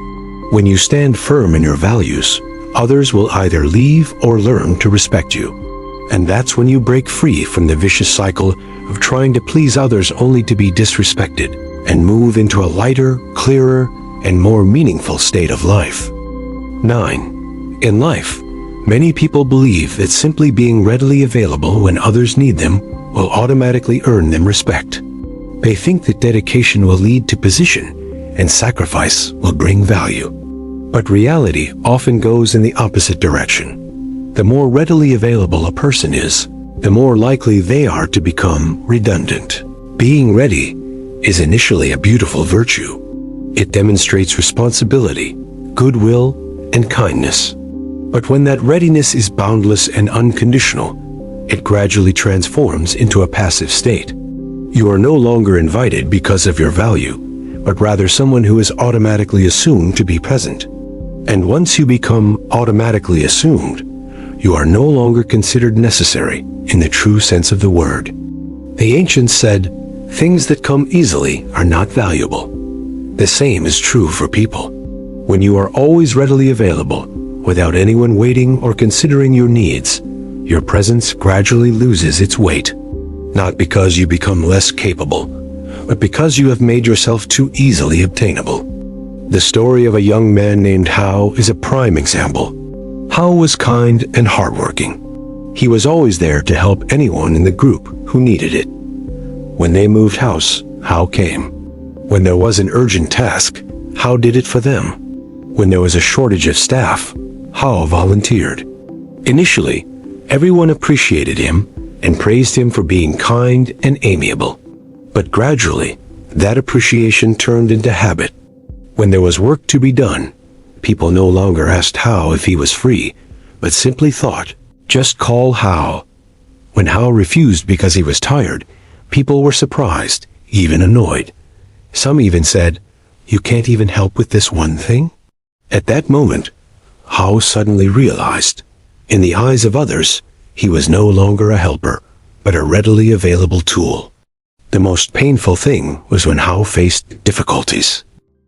When you stand firm in your values, others will either leave or learn to respect you. And that's when you break free from the vicious cycle of trying to please others only to be disrespected, and move into a lighter, clearer, and more meaningful state of life. 9. In life, many people believe that simply being readily available when others need them will automatically earn them respect. They think that dedication will lead to position and sacrifice will bring value. But reality often goes in the opposite direction. The more readily available a person is, the more likely they are to become redundant. Being ready is initially a beautiful virtue. It demonstrates responsibility, goodwill, and kindness. But when that readiness is boundless and unconditional, it gradually transforms into a passive state. You are no longer invited because of your value, but rather someone who is automatically assumed to be present. And once you become automatically assumed, you are no longer considered necessary in the true sense of the word. The ancients said, "Things that come easily are not valuable." The same is true for people. When you are always readily available, without anyone waiting or considering your needs, your presence gradually loses its weight. Not because you become less capable, but because you have made yourself too easily obtainable. The story of a young man named Hao is a prime example. Hao was kind and hardworking. He was always there to help anyone in the group who needed it. When they moved house, Hao came. When there was an urgent task, Hao did it for them. When there was a shortage of staff, Hao volunteered. Initially, everyone appreciated him and praised him for being kind and amiable. But gradually, that appreciation turned into habit. When there was work to be done, people no longer asked Hao if he was free, but simply thought, "Just call Hao." When Hao refused because he was tired, people were surprised, even annoyed. Some even said, "You can't even help with this one thing?" At that moment, Hao suddenly realized, in the eyes of others, he was no longer a helper, but a readily available tool. The most painful thing was when Hao faced difficulties.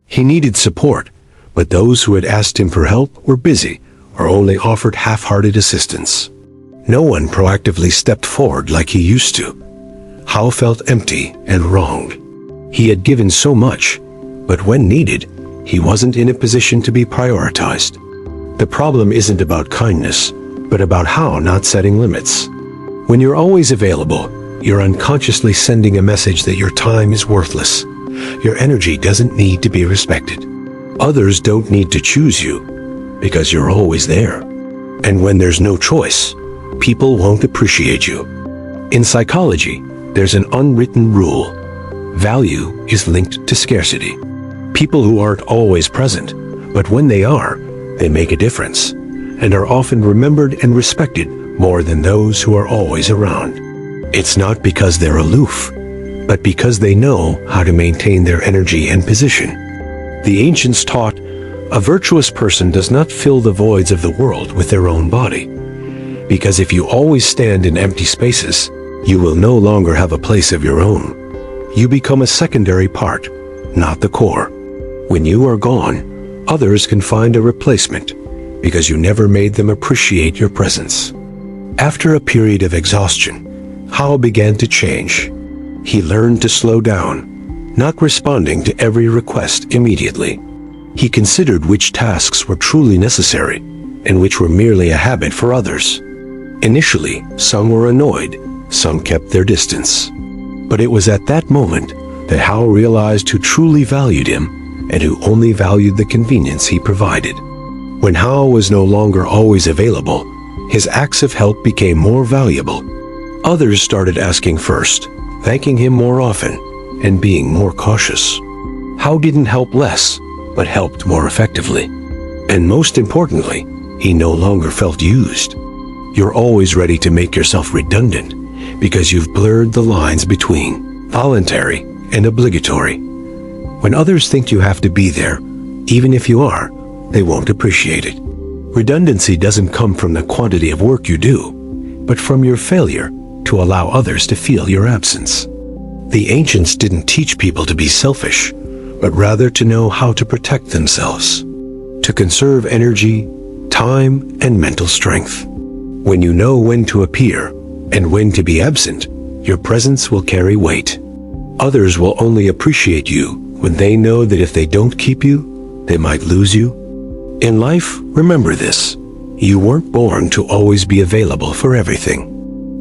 He needed support, but those who had asked him for help were busy or only offered half-hearted assistance. No one proactively stepped forward like he used to. Hao felt empty and wronged. He had given so much, but when needed, he wasn't in a position to be prioritized. The problem isn't about kindness, but about Hao not setting limits. When you're always available, you're unconsciously sending a message that your time is worthless. Your energy doesn't need to be respected. Others don't need to choose you, because you're always there. And when there's no choice, people won't appreciate you. In psychology, there's an unwritten rule. Value is linked to scarcity. People who aren't always present, but when they are, they make a difference, and are often remembered and respected more than those who are always around. It's not because they're aloof, but because they know how to maintain their energy and position. The ancients taught, a virtuous person does not fill the voids of the world with their own body. Because if you always stand in empty spaces, you will no longer have a place of your own. You become a secondary part, not the core. When you are gone, others can find a replacement, because you never made them appreciate your presence. After a period of exhaustion, Hao began to change. He learned to slow down, not responding to every request immediately. He considered which tasks were truly necessary and which were merely a habit for others. Initially, some were annoyed, some kept their distance. But it was at that moment that Hao realized who truly valued him and who only valued the convenience he provided. When Hao was no longer always available, his acts of help became more valuable. Others started asking first, thanking him more often, and being more cautious. Hao didn't help less, but helped more effectively. And most importantly, he no longer felt used. You're always ready to make yourself redundant because you've blurred the lines between voluntary and obligatory. When others think you have to be there, even if you are, they won't appreciate it. Redundancy doesn't come from the quantity of work you do, but from your failure to allow others to feel your absence. The ancients didn't teach people to be selfish, but rather to know how to protect themselves, to conserve energy, time, and mental strength. When you know when to appear and when to be absent, your presence will carry weight. Others will only appreciate you when they know that if they don't keep you, they might lose you. In life, remember this. You weren't born to always be available for everything.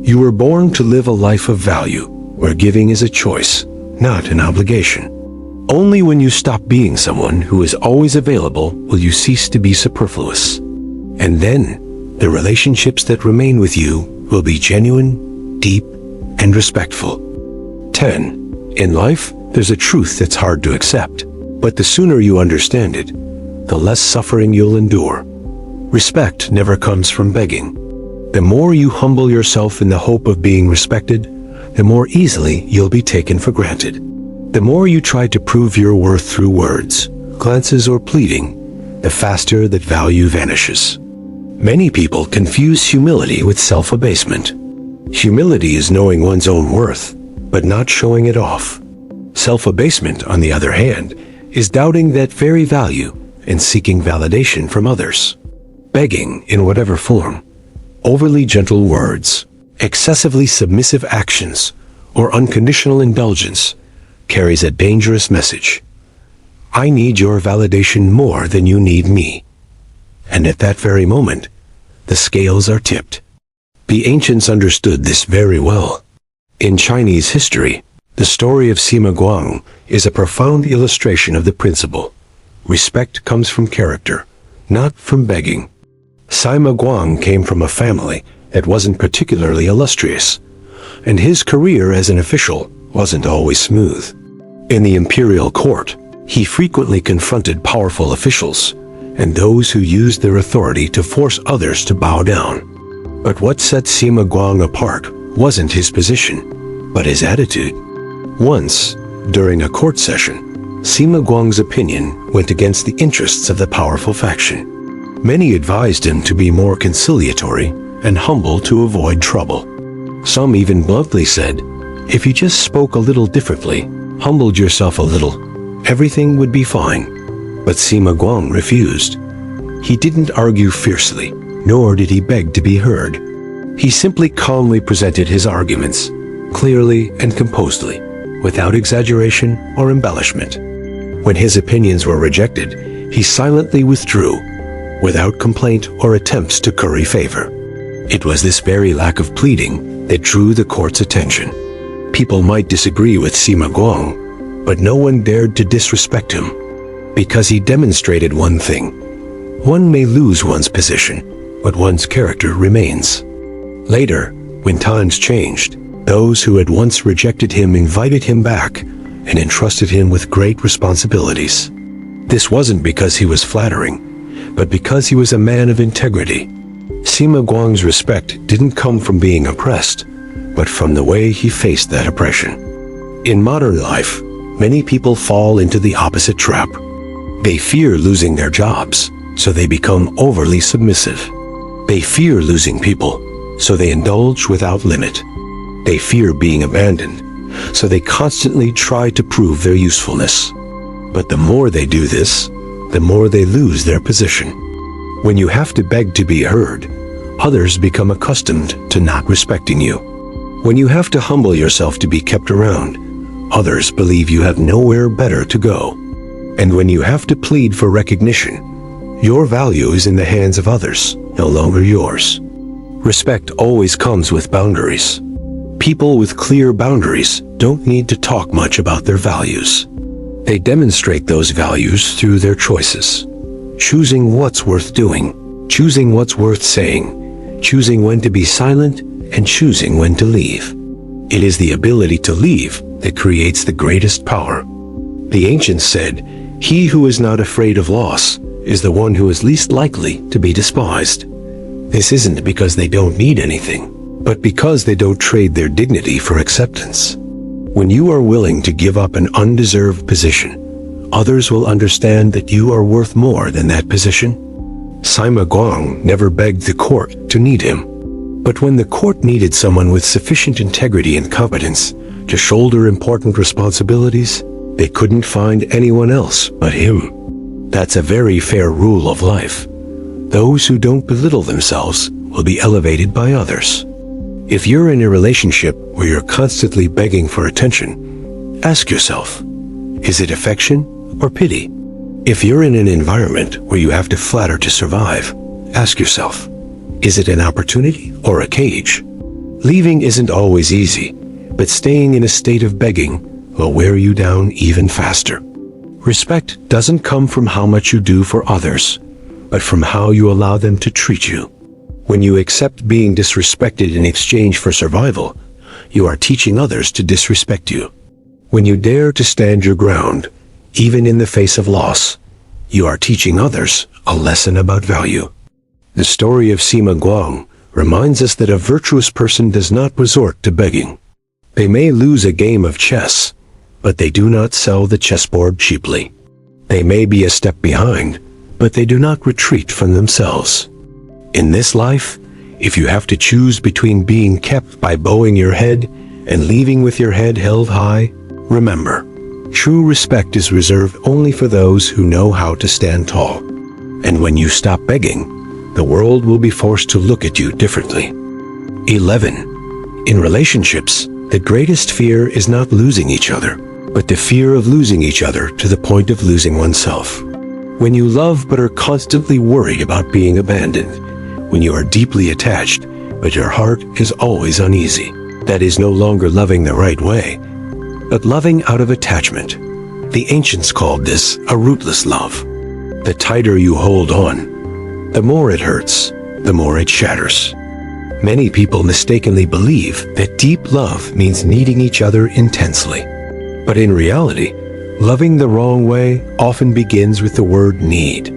You were born to live a life of value, where giving is a choice, not an obligation. Only when you stop being someone who is always available will you cease to be superfluous. And then, the relationships that remain with you will be genuine, deep, and respectful. 10. In life, there's a truth that's hard to accept, but the sooner you understand it, the less suffering you'll endure. Respect never comes from begging. The more you humble yourself in the hope of being respected, the more easily you'll be taken for granted. The more you try to prove your worth through words, glances, or pleading, the faster that value vanishes. Many people confuse humility with self-abasement. Humility is knowing one's own worth, but not showing it off. Self-abasement, on the other hand, is doubting that very value and seeking validation from others. Begging, in whatever form, overly gentle words, excessively submissive actions, or unconditional indulgence, carries a dangerous message. I need your validation more than you need me. And at that very moment, the scales are tipped. The ancients understood this very well. In Chinese history, the story of Sima Guang is a profound illustration of the principle. Respect comes from character, not from begging. Sima Guang came from a family that wasn't particularly illustrious, and his career as an official wasn't always smooth. In the imperial court, he frequently confronted powerful officials and those who used their authority to force others to bow down. But what set Sima Guang apart wasn't his position, but his attitude. Once, during a court session, Sima Guang's opinion went against the interests of the powerful faction. Many advised him to be more conciliatory and humble to avoid trouble. Some even bluntly said, if you just spoke a little differently, humbled yourself a little, everything would be fine. But Sima Guang refused. He didn't argue fiercely, nor did he beg to be heard. He simply calmly presented his arguments, clearly and composedly, without exaggeration or embellishment. When his opinions were rejected, he silently withdrew, without complaint or attempts to curry favor. It was this very lack of pleading that drew the court's attention. People might disagree with Sima Guang, but no one dared to disrespect him, because he demonstrated one thing. One may lose one's position, but one's character remains. Later, when times changed, those who had once rejected him invited him back and entrusted him with great responsibilities. This wasn't because he was flattering, but because he was a man of integrity. Sima Guang's respect didn't come from being oppressed, but from the way he faced that oppression. In modern life, many people fall into the opposite trap. They fear losing their jobs, so they become overly submissive. They fear losing people, so they indulge without limit. They fear being abandoned, so they constantly try to prove their usefulness. But the more they do this, the more they lose their position. When you have to beg to be heard, others become accustomed to not respecting you. When you have to humble yourself to be kept around, others believe you have nowhere better to go. And when you have to plead for recognition, your value is in the hands of others, no longer yours. Respect always comes with boundaries. People with clear boundaries don't need to talk much about their values. They demonstrate those values through their choices. Choosing what's worth doing, choosing what's worth saying, choosing when to be silent, and choosing when to leave. It is the ability to leave that creates the greatest power. The ancients said, "He who is not afraid of loss is the one who is least likely to be despised." This isn't because they don't need anything, but because they don't trade their dignity for acceptance. When you are willing to give up an undeserved position, others will understand that you are worth more than that position. Sima Guang never begged the court to need him. But when the court needed someone with sufficient integrity and competence to shoulder important responsibilities, they couldn't find anyone else but him. That's a very fair rule of life. Those who don't belittle themselves will be elevated by others. If you're in a relationship where you're constantly begging for attention, ask yourself, is it affection or pity? If you're in an environment where you have to flatter to survive, ask yourself, is it an opportunity or a cage? Leaving isn't always easy, but staying in a state of begging will wear you down even faster. Respect doesn't come from how much you do for others, but from how you allow them to treat you. When you accept being disrespected in exchange for survival, you are teaching others to disrespect you. When you dare to stand your ground, even in the face of loss, you are teaching others a lesson about value. The story of Sima Guang reminds us that a virtuous person does not resort to begging. They may lose a game of chess, but they do not sell the chessboard cheaply. They may be a step behind, but they do not retreat from themselves. In this life, if you have to choose between being kept by bowing your head and leaving with your head held high, remember, true respect is reserved only for those who know how to stand tall. And when you stop begging, the world will be forced to look at you differently. 11. In relationships, the greatest fear is not losing each other, but the fear of losing each other to the point of losing oneself. When you love but are constantly worried about being abandoned, when you are deeply attached but your heart is always uneasy, that is no longer loving the right way, but loving out of attachment. The ancients called this a rootless love. The tighter you hold on, the more it hurts, the more it shatters. Many people mistakenly believe that deep love means needing each other intensely. But in reality, loving the wrong way often begins with the word need.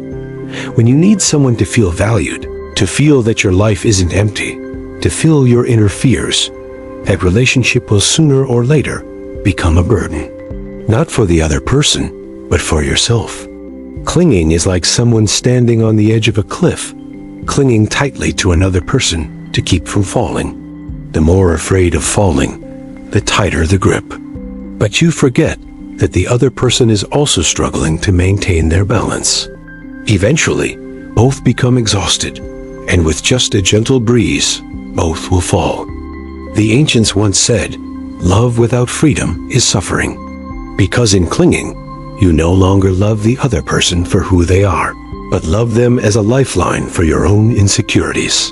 When you need someone to feel valued, to feel that your life isn't empty, to fill your inner fears, that relationship will sooner or later become a burden. Not for the other person, but for yourself. Clinging is like someone standing on the edge of a cliff, clinging tightly to another person to keep from falling. The more afraid of falling, the tighter the grip. But you forget that the other person is also struggling to maintain their balance. Eventually, both become exhausted, and with just a gentle breeze, both will fall. The ancients once said, "Love without freedom is suffering," because in clinging, you no longer love the other person for who they are, but love them as a lifeline for your own insecurities.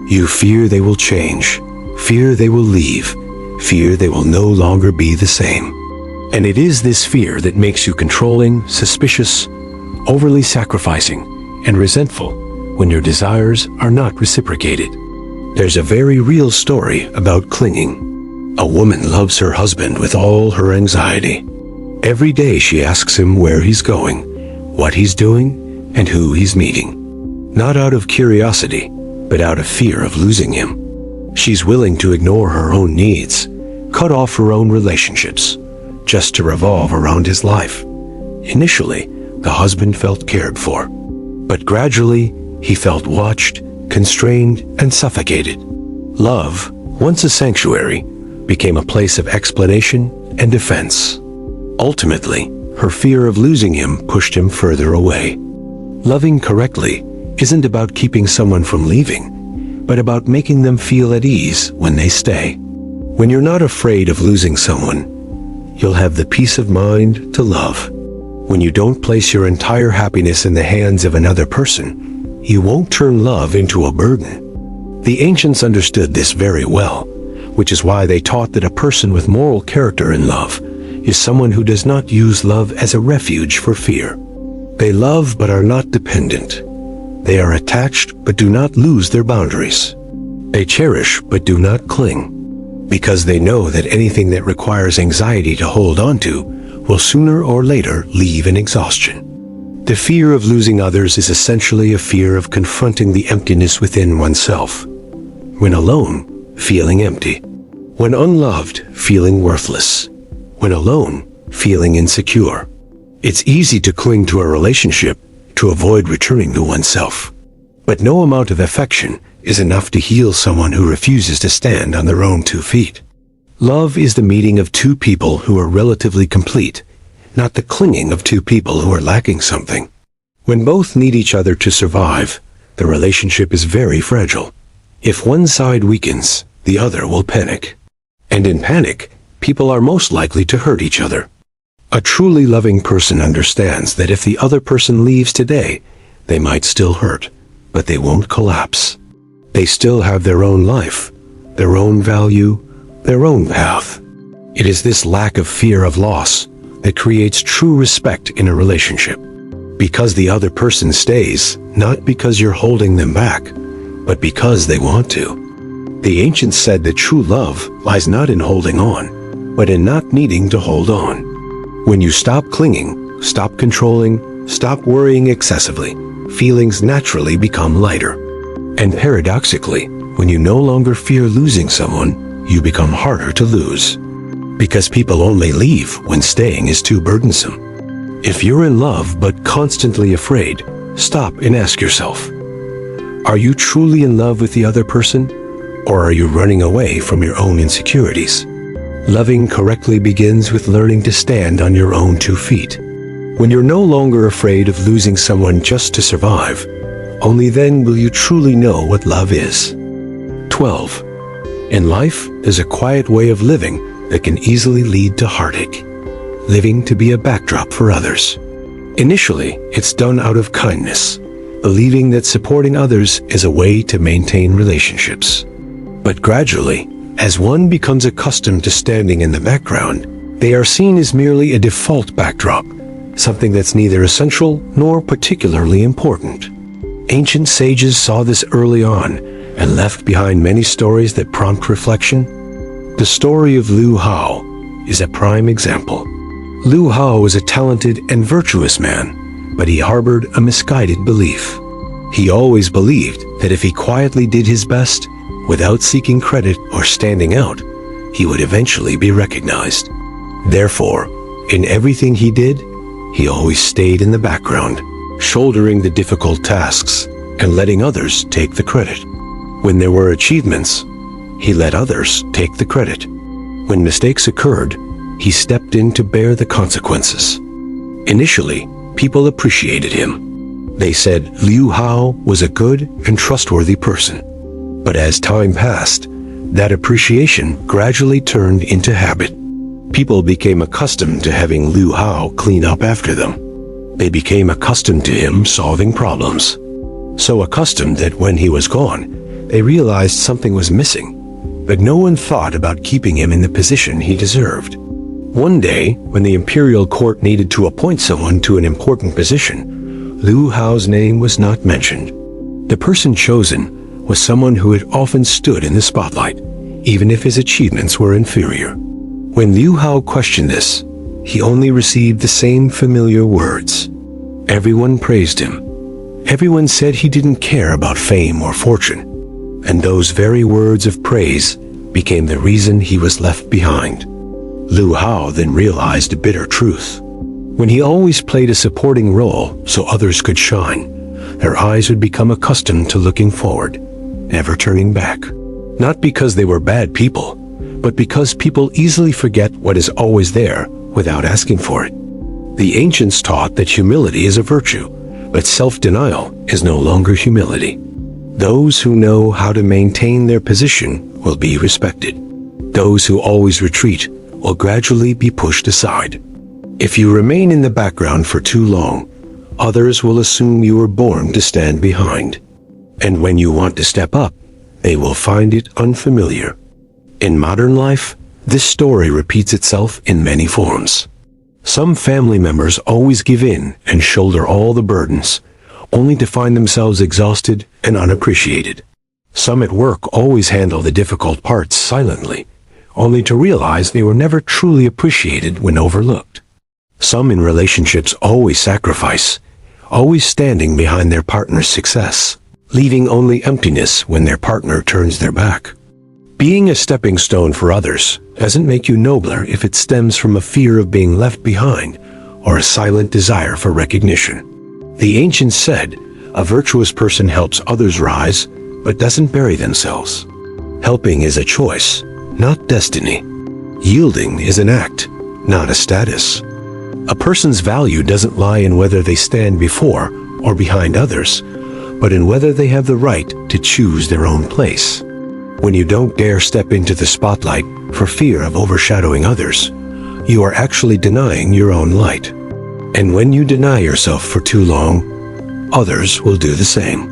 You fear they will change, fear they will leave, fear they will no longer be the same. And it is this fear that makes you controlling, suspicious, overly sacrificing, and resentful when your desires are not reciprocated. There's a very real story about clinging. A woman loves her husband with all her anxiety. Every day she asks him where he's going, what he's doing, and who he's meeting. Not out of curiosity, but out of fear of losing him. She's willing to ignore her own needs, cut off her own relationships, just to revolve around his life. Initially, the husband felt cared for, but gradually he felt watched, constrained, and suffocated. Love, once a sanctuary, became a place of explanation and defense. Ultimately, her fear of losing him pushed him further away. Loving correctly isn't about keeping someone from leaving, but about making them feel at ease when they stay. When you're not afraid of losing someone, you'll have the peace of mind to love. When you don't place your entire happiness in the hands of another person, you won't turn love into a burden. The ancients understood this very well, which is why they taught that a person with moral character in love is someone who does not use love as a refuge for fear. They love but are not dependent. They are attached but do not lose their boundaries. They cherish but do not cling, because they know that anything that requires anxiety to hold on to will sooner or later leave in exhaustion. The fear of losing others is essentially a fear of confronting the emptiness within oneself. When alone, feeling empty. When unloved, feeling worthless. When alone, feeling insecure. It's easy to cling to a relationship to avoid returning to oneself. But no amount of affection is enough to heal someone who refuses to stand on their own 2 feet. Love is the meeting of 2 people who are relatively complete, not the clinging of 2 people who are lacking something. When both need each other to survive, the relationship is very fragile. If one side weakens, the other will panic. And in panic, people are most likely to hurt each other. A truly loving person understands that if the other person leaves today, they might still hurt, but they won't collapse. They still have their own life, their own value, their own path. It is this lack of fear of loss that creates true respect in a relationship. Because the other person stays, not because you're holding them back, but because they want to. The ancients said that true love lies not in holding on, but in not needing to hold on. When you stop clinging, stop controlling, stop worrying excessively, feelings naturally become lighter. And paradoxically, when you no longer fear losing someone, you become harder to lose. Because people only leave when staying is too burdensome. If you're in love but constantly afraid, stop and ask yourself, are you truly in love with the other person? Or are you running away from your own insecurities? Loving correctly begins with learning to stand on your own 2 feet. When you're no longer afraid of losing someone just to survive, only then will you truly know what love is. 12. In life, there's a quiet way of living that can easily lead to heartache. Living to be a backdrop for others. Initially, it's done out of kindness, believing that supporting others is a way to maintain relationships. But gradually, as one becomes accustomed to standing in the background, they are seen as merely a default backdrop, something that's neither essential nor particularly important. Ancient sages saw this early on and left behind many stories that prompt reflection. The story of Liu Hao is a prime example. Liu Hao was a talented and virtuous man, but he harbored a misguided belief. He always believed that if he quietly did his best, without seeking credit or standing out, he would eventually be recognized. Therefore, in everything he did, he always stayed in the background, shouldering the difficult tasks and letting others take the credit. When there were achievements, he let others take the credit. When mistakes occurred, he stepped in to bear the consequences. Initially, people appreciated him. They said Liu Hao was a good and trustworthy person. But as time passed, that appreciation gradually turned into habit. People became accustomed to having Liu Hao clean up after them. They became accustomed to him solving problems. So accustomed that when he was gone, they realized something was missing, but no one thought about keeping him in the position he deserved. One day, when the imperial court needed to appoint someone to an important position, Liu Hao's name was not mentioned. The person chosen was someone who had often stood in the spotlight, even if his achievements were inferior. When Liu Hao questioned this, he only received the same familiar words. Everyone praised him. Everyone said he didn't care about fame or fortune, and those very words of praise became the reason he was left behind. Liu Hao then realized a bitter truth. When he always played a supporting role so others could shine, their eyes would become accustomed to looking forward, never turning back. Not because they were bad people, but because people easily forget what is always there without asking for it. The ancients taught that humility is a virtue, but self-denial is no longer humility. Those who know how to maintain their position will be respected. Those who always retreat will gradually be pushed aside. If you remain in the background for too long, others will assume you were born to stand behind. And when you want to step up, they will find it unfamiliar. In modern life, this story repeats itself in many forms. Some family members always give in and shoulder all the burdens, only to find themselves exhausted and unappreciated. Some at work always handle the difficult parts silently, only to realize they were never truly appreciated when overlooked. Some in relationships always sacrifice, always standing behind their partner's success, leaving only emptiness when their partner turns their back. Being a stepping stone for others doesn't make you nobler if it stems from a fear of being left behind or a silent desire for recognition. The ancients said, a virtuous person helps others rise, but doesn't bury themselves. Helping is a choice, not destiny. Yielding is an act, not a status. A person's value doesn't lie in whether they stand before or behind others, but in whether they have the right to choose their own place. When you don't dare step into the spotlight for fear of overshadowing others, you are actually denying your own light. And when you deny yourself for too long, others will do the same.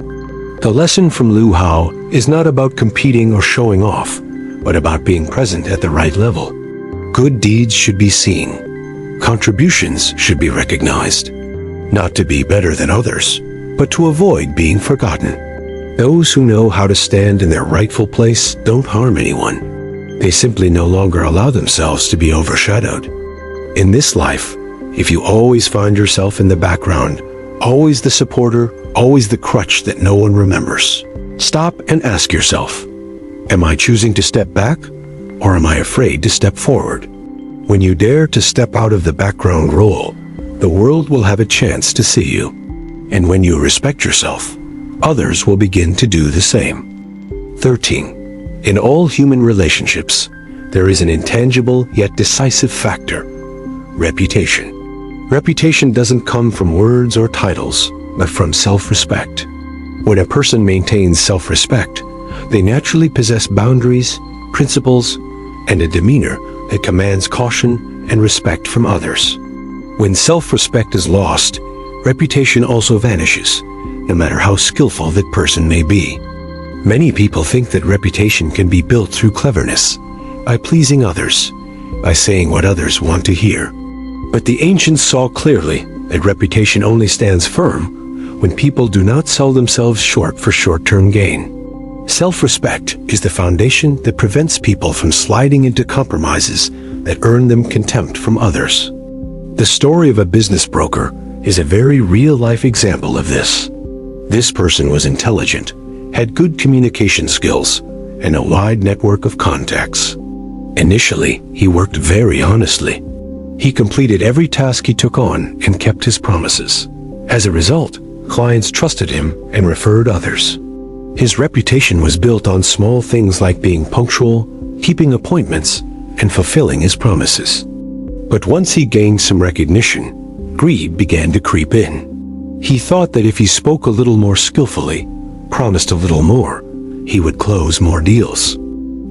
The lesson from Liu Hao is not about competing or showing off, but about being present at the right level. Good deeds should be seen. Contributions should be recognized. Not to be better than others, but to avoid being forgotten. Those who know how to stand in their rightful place don't harm anyone. They simply no longer allow themselves to be overshadowed. In this life, if you always find yourself in the background, always the supporter, always the crutch that no one remembers, stop and ask yourself, am I choosing to step back, or am I afraid to step forward? When you dare to step out of the background role, the world will have a chance to see you. And when you respect yourself, others will begin to do the same. 13. In all human relationships, there is an intangible yet decisive factor: reputation. Reputation doesn't come from words or titles, but from self-respect. When a person maintains self-respect, they naturally possess boundaries, principles, and a demeanor that commands caution and respect from others. When self-respect is lost, reputation also vanishes, no matter how skillful that person may be. Many people think that reputation can be built through cleverness, by pleasing others, by saying what others want to hear. But the ancients saw clearly that reputation only stands firm when people do not sell themselves short for short-term gain. Self-respect is the foundation that prevents people from sliding into compromises that earn them contempt from others. The story of a business broker is a very real-life example of this. This person was intelligent, had good communication skills, and a wide network of contacts. Initially, he worked very honestly. He completed every task he took on and kept his promises. As a result, clients trusted him and referred others. His reputation was built on small things like being punctual, keeping appointments, and fulfilling his promises. But once he gained some recognition, greed began to creep in. He thought that if he spoke a little more skillfully, promised a little more, he would close more deals.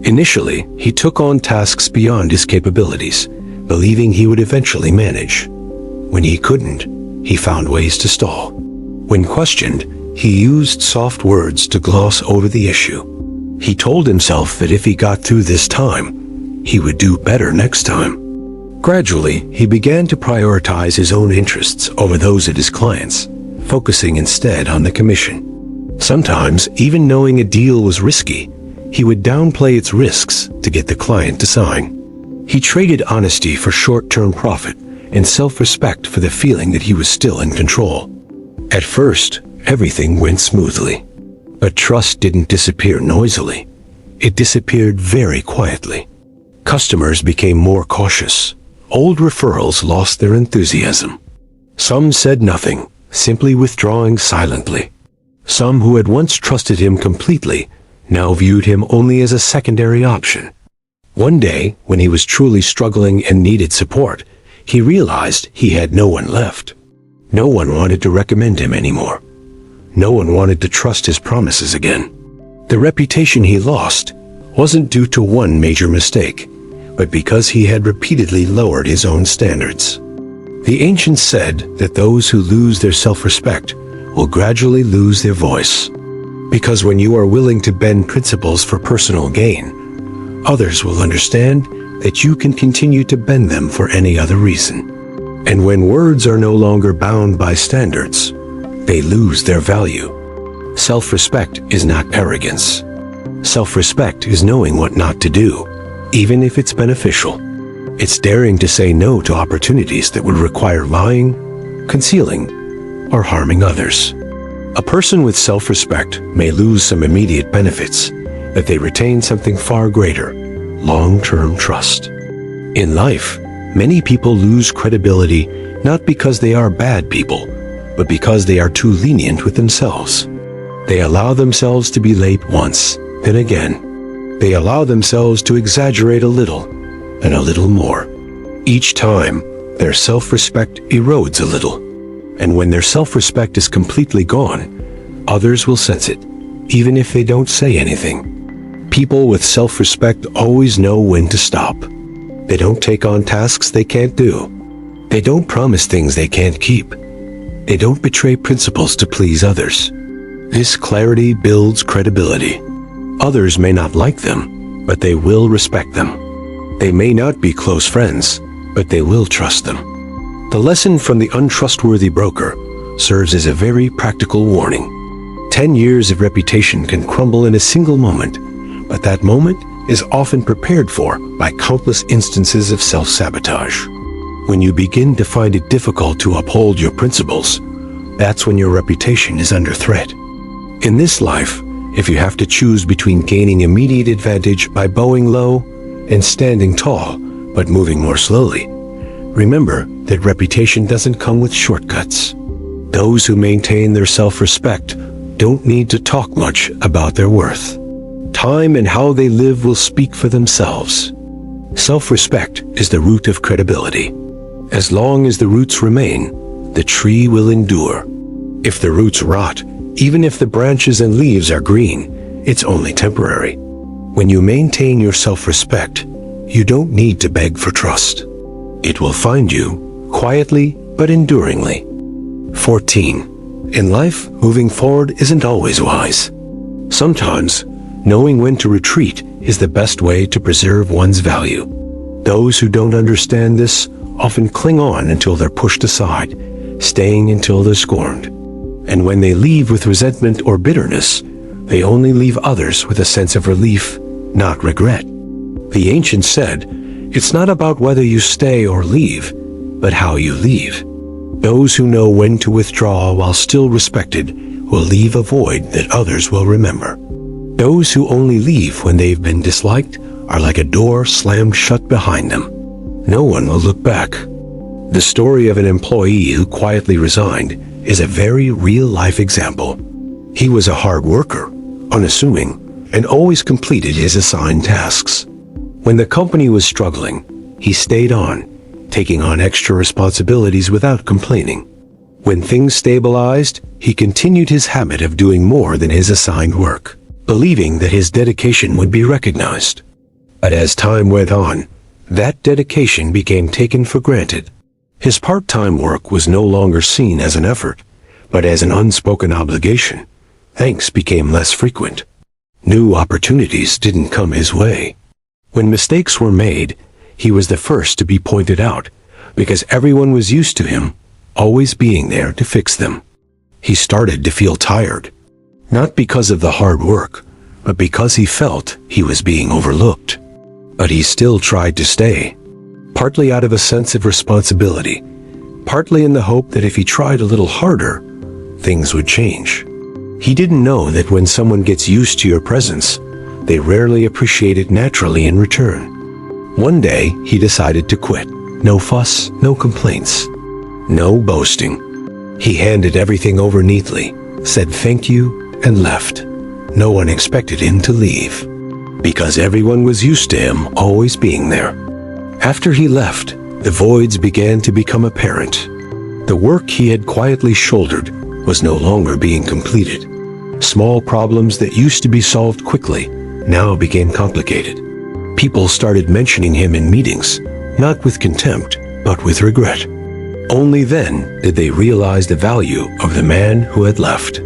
Initially, he took on tasks beyond his capabilities, believing he would eventually manage. When he couldn't, he found ways to stall. When questioned, he used soft words to gloss over the issue. He told himself that if he got through this time, he would do better next time. Gradually, he began to prioritize his own interests over those of his clients, focusing instead on the commission. Sometimes, even knowing a deal was risky, he would downplay its risks to get the client to sign. He traded honesty for short-term profit and self-respect for the feeling that he was still in control. At first, everything went smoothly. But trust didn't disappear noisily. It disappeared very quietly. Customers became more cautious. Old referrals lost their enthusiasm. Some said nothing, simply withdrawing silently. Some who had once trusted him completely now viewed him only as a secondary option. One day, when he was truly struggling and needed support, he realized he had no one left. No one wanted to recommend him anymore. No one wanted to trust his promises again. The reputation he lost wasn't due to one major mistake, but because he had repeatedly lowered his own standards. The ancients said that those who lose their self-respect will gradually lose their voice. Because when you are willing to bend principles for personal gain, others will understand that you can continue to bend them for any other reason. And when words are no longer bound by standards, they lose their value. Self-respect is not arrogance. Self-respect is knowing what not to do, even if it's beneficial. It's daring to say no to opportunities that would require lying, concealing, or harming others. A person with self-respect may lose some immediate benefits, but they retain something far greater: long-term trust. In life, many people lose credibility not because they are bad people, but because they are too lenient with themselves. They allow themselves to be late once, then again. They allow themselves to exaggerate a little, and a little more. Each time, their self-respect erodes a little. And when their self-respect is completely gone, others will sense it, even if they don't say anything. People with self-respect always know when to stop. They don't take on tasks they can't do. They don't promise things they can't keep. They don't betray principles to please others. This clarity builds credibility. Others may not like them, but they will respect them. They may not be close friends, but they will trust them. The lesson from the untrustworthy broker serves as a very practical warning. 10 years of reputation can crumble in a single moment, but that moment is often prepared for by countless instances of self-sabotage. When you begin to find it difficult to uphold your principles, that's when your reputation is under threat. In this life, if you have to choose between gaining immediate advantage by bowing low and standing tall, but moving more slowly, remember that reputation doesn't come with shortcuts. Those who maintain their self-respect don't need to talk much about their worth. Time and how they live will speak for themselves. Self-respect is the root of credibility. As long as the roots remain, the tree will endure. If the roots rot, even if the branches and leaves are green, it's only temporary. When you maintain your self-respect, you don't need to beg for trust. It will find you, quietly but enduringly. 14. In life, moving forward isn't always wise. Sometimes, knowing when to retreat is the best way to preserve one's value. Those who don't understand this often cling on until they're pushed aside, staying until they're scorned. And when they leave with resentment or bitterness, they only leave others with a sense of relief, not regret. The ancients said, "It's not about whether you stay or leave, but how you leave." Those who know when to withdraw while still respected will leave a void that others will remember. Those who only leave when they've been disliked are like a door slammed shut behind them. No one will look back. The story of an employee who quietly resigned is a very real-life example. He was a hard worker, unassuming, and always completed his assigned tasks. When the company was struggling, he stayed on, taking on extra responsibilities without complaining. When things stabilized, he continued his habit of doing more than his assigned work, believing that his dedication would be recognized. But as time went on, that dedication became taken for granted. His part-time work was no longer seen as an effort, but as an unspoken obligation. Thanks became less frequent. New opportunities didn't come his way. When mistakes were made, he was the first to be pointed out, because everyone was used to him, always being there to fix them. He started to feel tired, not because of the hard work, but because he felt he was being overlooked. But he still tried to stay, partly out of a sense of responsibility, partly in the hope that if he tried a little harder, things would change. He didn't know that when someone gets used to your presence, they rarely appreciate it naturally in return. One day, he decided to quit. No fuss, no complaints, no boasting. He handed everything over neatly, said thank you, and left. No one expected him to leave, because everyone was used to him always being there. After he left, the voids began to become apparent. The work he had quietly shouldered was no longer being completed. Small problems that used to be solved quickly now became complicated. People started mentioning him in meetings, not with contempt, but with regret. Only then did they realize the value of the man who had left.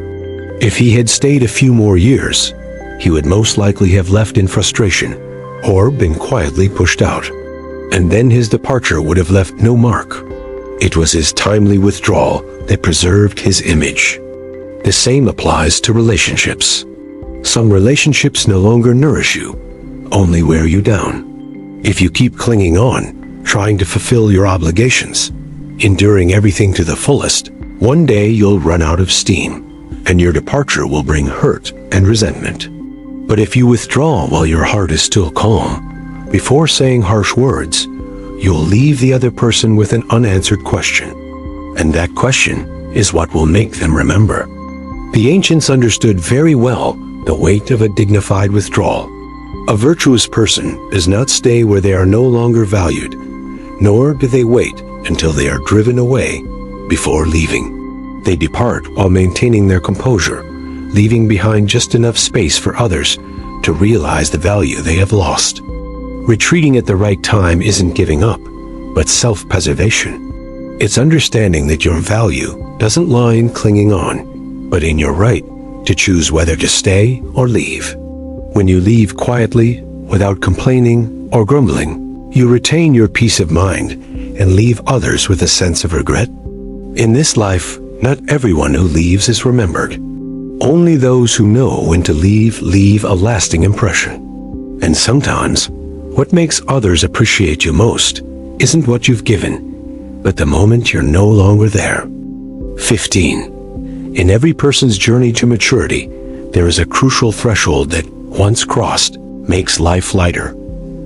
If he had stayed a few more years, he would most likely have left in frustration or been quietly pushed out. And then his departure would have left no mark. It was his timely withdrawal that preserved his image. The same applies to relationships. Some relationships no longer nourish you, only wear you down. If you keep clinging on, trying to fulfill your obligations, enduring everything to the fullest, one day you'll run out of steam, and your departure will bring hurt and resentment. But if you withdraw while your heart is still calm, before saying harsh words, you'll leave the other person with an unanswered question. And that question is what will make them remember. The ancients understood very well the weight of a dignified withdrawal. A virtuous person does not stay where they are no longer valued, nor do they wait until they are driven away before leaving. They depart while maintaining their composure, leaving behind just enough space for others to realize the value they have lost. Retreating at the right time isn't giving up, but self-preservation. It's understanding that your value doesn't lie in clinging on, but in your right to choose whether to stay or leave. When you leave quietly, without complaining or grumbling, you retain your peace of mind and leave others with a sense of regret. In this life, not everyone who leaves is remembered. Only those who know when to leave a lasting impression. And sometimes, what makes others appreciate you most isn't what you've given, but the moment you're no longer there. 15. In every person's journey to maturity, there is a crucial threshold that, once crossed, makes life lighter.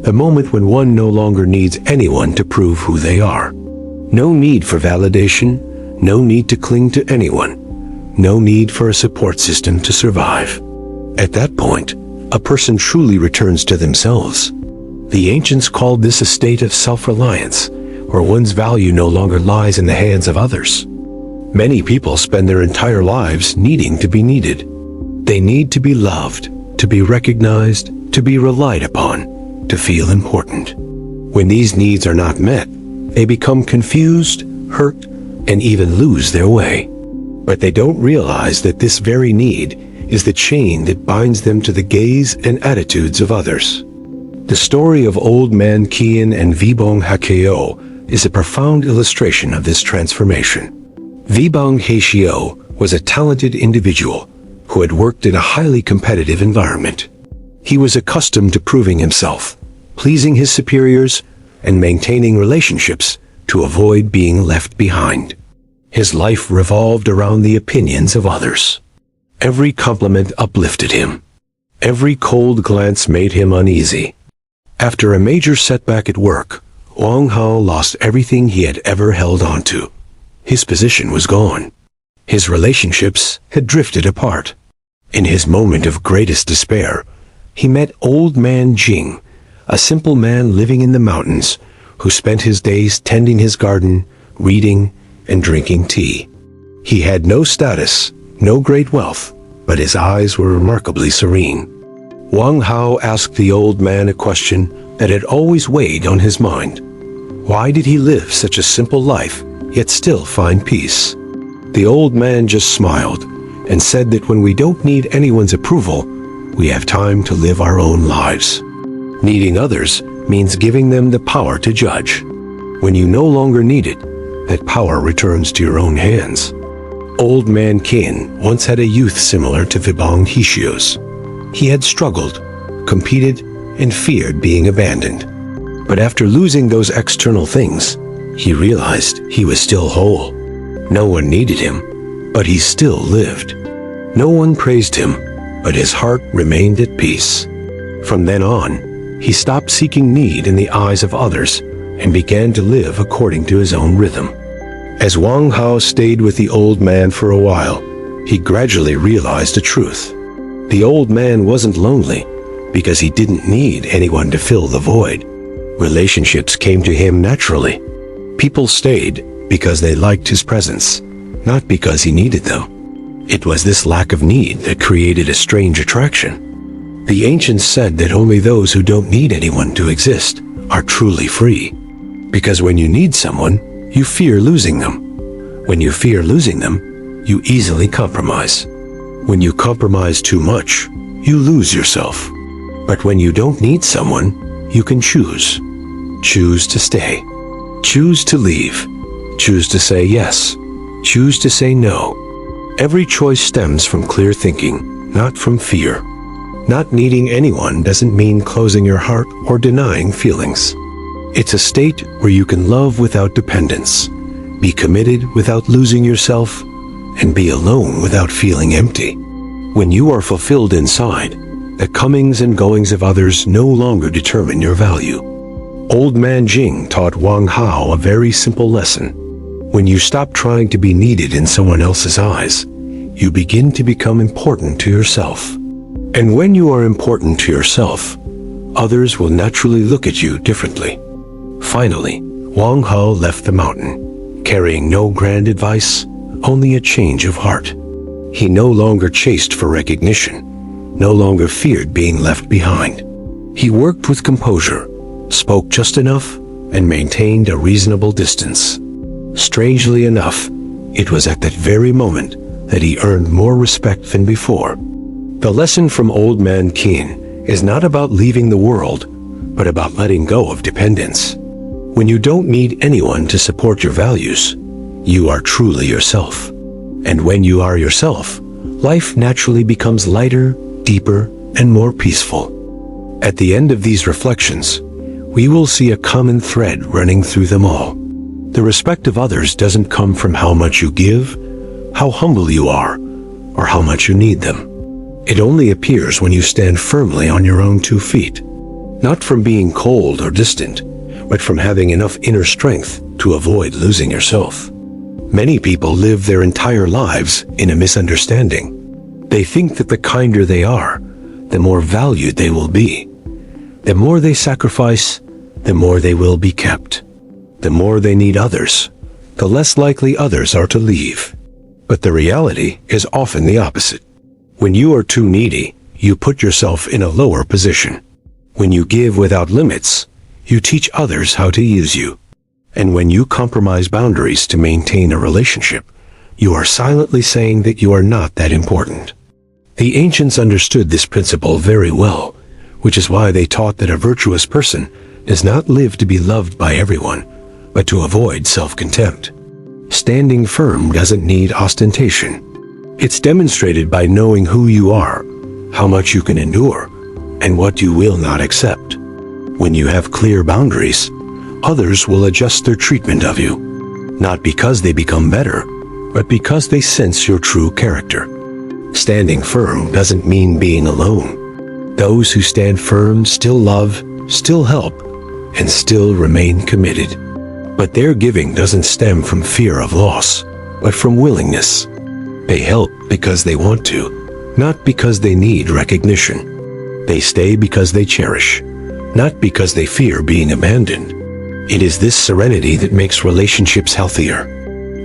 The moment when one no longer needs anyone to prove who they are. No need for validation, no need to cling to anyone, no need for a support system to survive. At that point, a person truly returns to themselves. The ancients called this a state of self-reliance, where one's value no longer lies in the hands of others. Many people spend their entire lives needing to be needed. They need to be loved, to be recognized, to be relied upon, to feel important. When these needs are not met, they become confused, hurt, and even lose their way. But they don't realize that this very need is the chain that binds them to the gaze and attitudes of others. The story of Old Man Kian and Vibong Hakeo is a profound illustration of this transformation. Vibong Hakeo was a talented individual who had worked in a highly competitive environment. He was accustomed to proving himself, pleasing his superiors, and maintaining relationships to avoid being left behind. His life revolved around the opinions of others. Every compliment uplifted him. Every cold glance made him uneasy. After a major setback at work, Wang Hao lost everything he had ever held onto. His position was gone. His relationships had drifted apart. In his moment of greatest despair, he met Old Man Jing, a simple man living in the mountains who spent his days tending his garden, reading, and drinking tea. He had no status, no great wealth, but his eyes were remarkably serene. Wang Hao asked the old man a question that had always weighed on his mind. Why did he live such a simple life, yet still find peace? The old man just smiled and said that when we don't need anyone's approval, we have time to live our own lives. Needing others means giving them the power to judge. When you no longer need it, that power returns to your own hands. Old Man Qin once had a youth similar to Vibong Hakeo's. He had struggled, competed, and feared being abandoned. But after losing those external things, he realized he was still whole. No one needed him, but he still lived. No one praised him, but his heart remained at peace. From then on, he stopped seeking need in the eyes of others and began to live according to his own rhythm. As Wang Hao stayed with the old man for a while, he gradually realized the truth. The old man wasn't lonely because he didn't need anyone to fill the void. Relationships came to him naturally. People stayed because they liked his presence, not because he needed them. It was this lack of need that created a strange attraction. The ancients said that only those who don't need anyone to exist are truly free. Because when you need someone, you fear losing them. When you fear losing them, you easily compromise. When you compromise too much, you lose yourself. But when you don't need someone, you can choose. Choose to stay. Choose to leave. Choose to say yes. Choose to say no. Every choice stems from clear thinking, not from fear. Not needing anyone doesn't mean closing your heart or denying feelings. It's a state where you can love without dependence, be committed without losing yourself, and be alone without feeling empty. When you are fulfilled inside, the comings and goings of others no longer determine your value. Old Man Jing taught Wang Hao a very simple lesson. When you stop trying to be needed in someone else's eyes, you begin to become important to yourself. And when you are important to yourself, others will naturally look at you differently. Finally, Wang Hao left the mountain, carrying no grand advice, only a change of heart. He no longer chased for recognition, no longer feared being left behind. He worked with composure, spoke just enough, and maintained a reasonable distance. Strangely enough, it was at that very moment that he earned more respect than before. The lesson from Old Man Qin is not about leaving the world, but about letting go of dependence. When you don't need anyone to support your values, you are truly yourself. And when you are yourself, life naturally becomes lighter, deeper, and more peaceful. At the end of these reflections, we will see a common thread running through them all. The respect of others doesn't come from how much you give, how humble you are, or how much you need them. It only appears when you stand firmly on your own 2 feet, not from being cold or distant, but from having enough inner strength to avoid losing yourself. Many people live their entire lives in a misunderstanding. They think that the kinder they are, the more valued they will be. The more they sacrifice, the more they will be kept. The more they need others, the less likely others are to leave. But the reality is often the opposite. When you are too needy, you put yourself in a lower position. When you give without limits, you teach others how to use you. And when you compromise boundaries to maintain a relationship, you are silently saying that you are not that important. The ancients understood this principle very well, which is why they taught that a virtuous person does not live to be loved by everyone, but to avoid self-contempt. Standing firm doesn't need ostentation. It's demonstrated by knowing who you are, how much you can endure, and what you will not accept. When you have clear boundaries, others will adjust their treatment of you, not because they become better, but because they sense your true character. Standing firm doesn't mean being alone. Those who stand firm still love, still help, and still remain committed. But their giving doesn't stem from fear of loss, but from willingness. They help because they want to, not because they need recognition. They stay because they cherish, not because they fear being abandoned. It is this serenity that makes relationships healthier.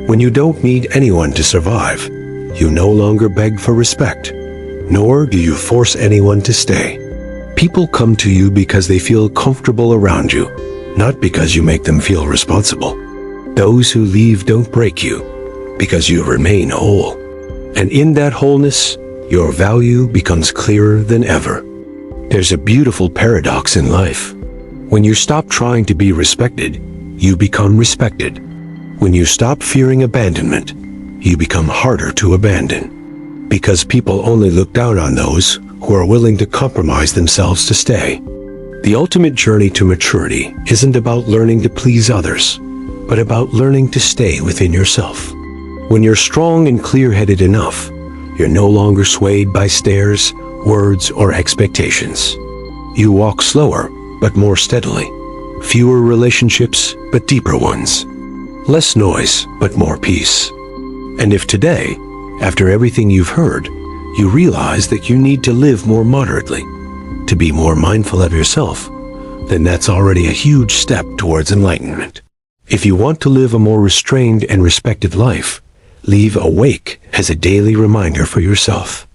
When you don't need anyone to survive, you no longer beg for respect, nor do you force anyone to stay. People come to you because they feel comfortable around you, not because you make them feel responsible. Those who leave don't break you, because you remain whole. And in that wholeness, your value becomes clearer than ever. There's a beautiful paradox in life. When you stop trying to be respected, you become respected. When you stop fearing abandonment, you become harder to abandon. Because people only look down on those who are willing to compromise themselves to stay. The ultimate journey to maturity isn't about learning to please others, but about learning to stay within yourself. When you're strong and clear-headed enough, you're no longer swayed by stares, words, or expectations. You walk slower, but more steadily. Fewer relationships, but deeper ones. Less noise, but more peace. And if today, after everything you've heard, you realize that you need to live more moderately, to be more mindful of yourself, then that's already a huge step towards enlightenment. If you want to live a more restrained and respected life, leave awake as a daily reminder for yourself.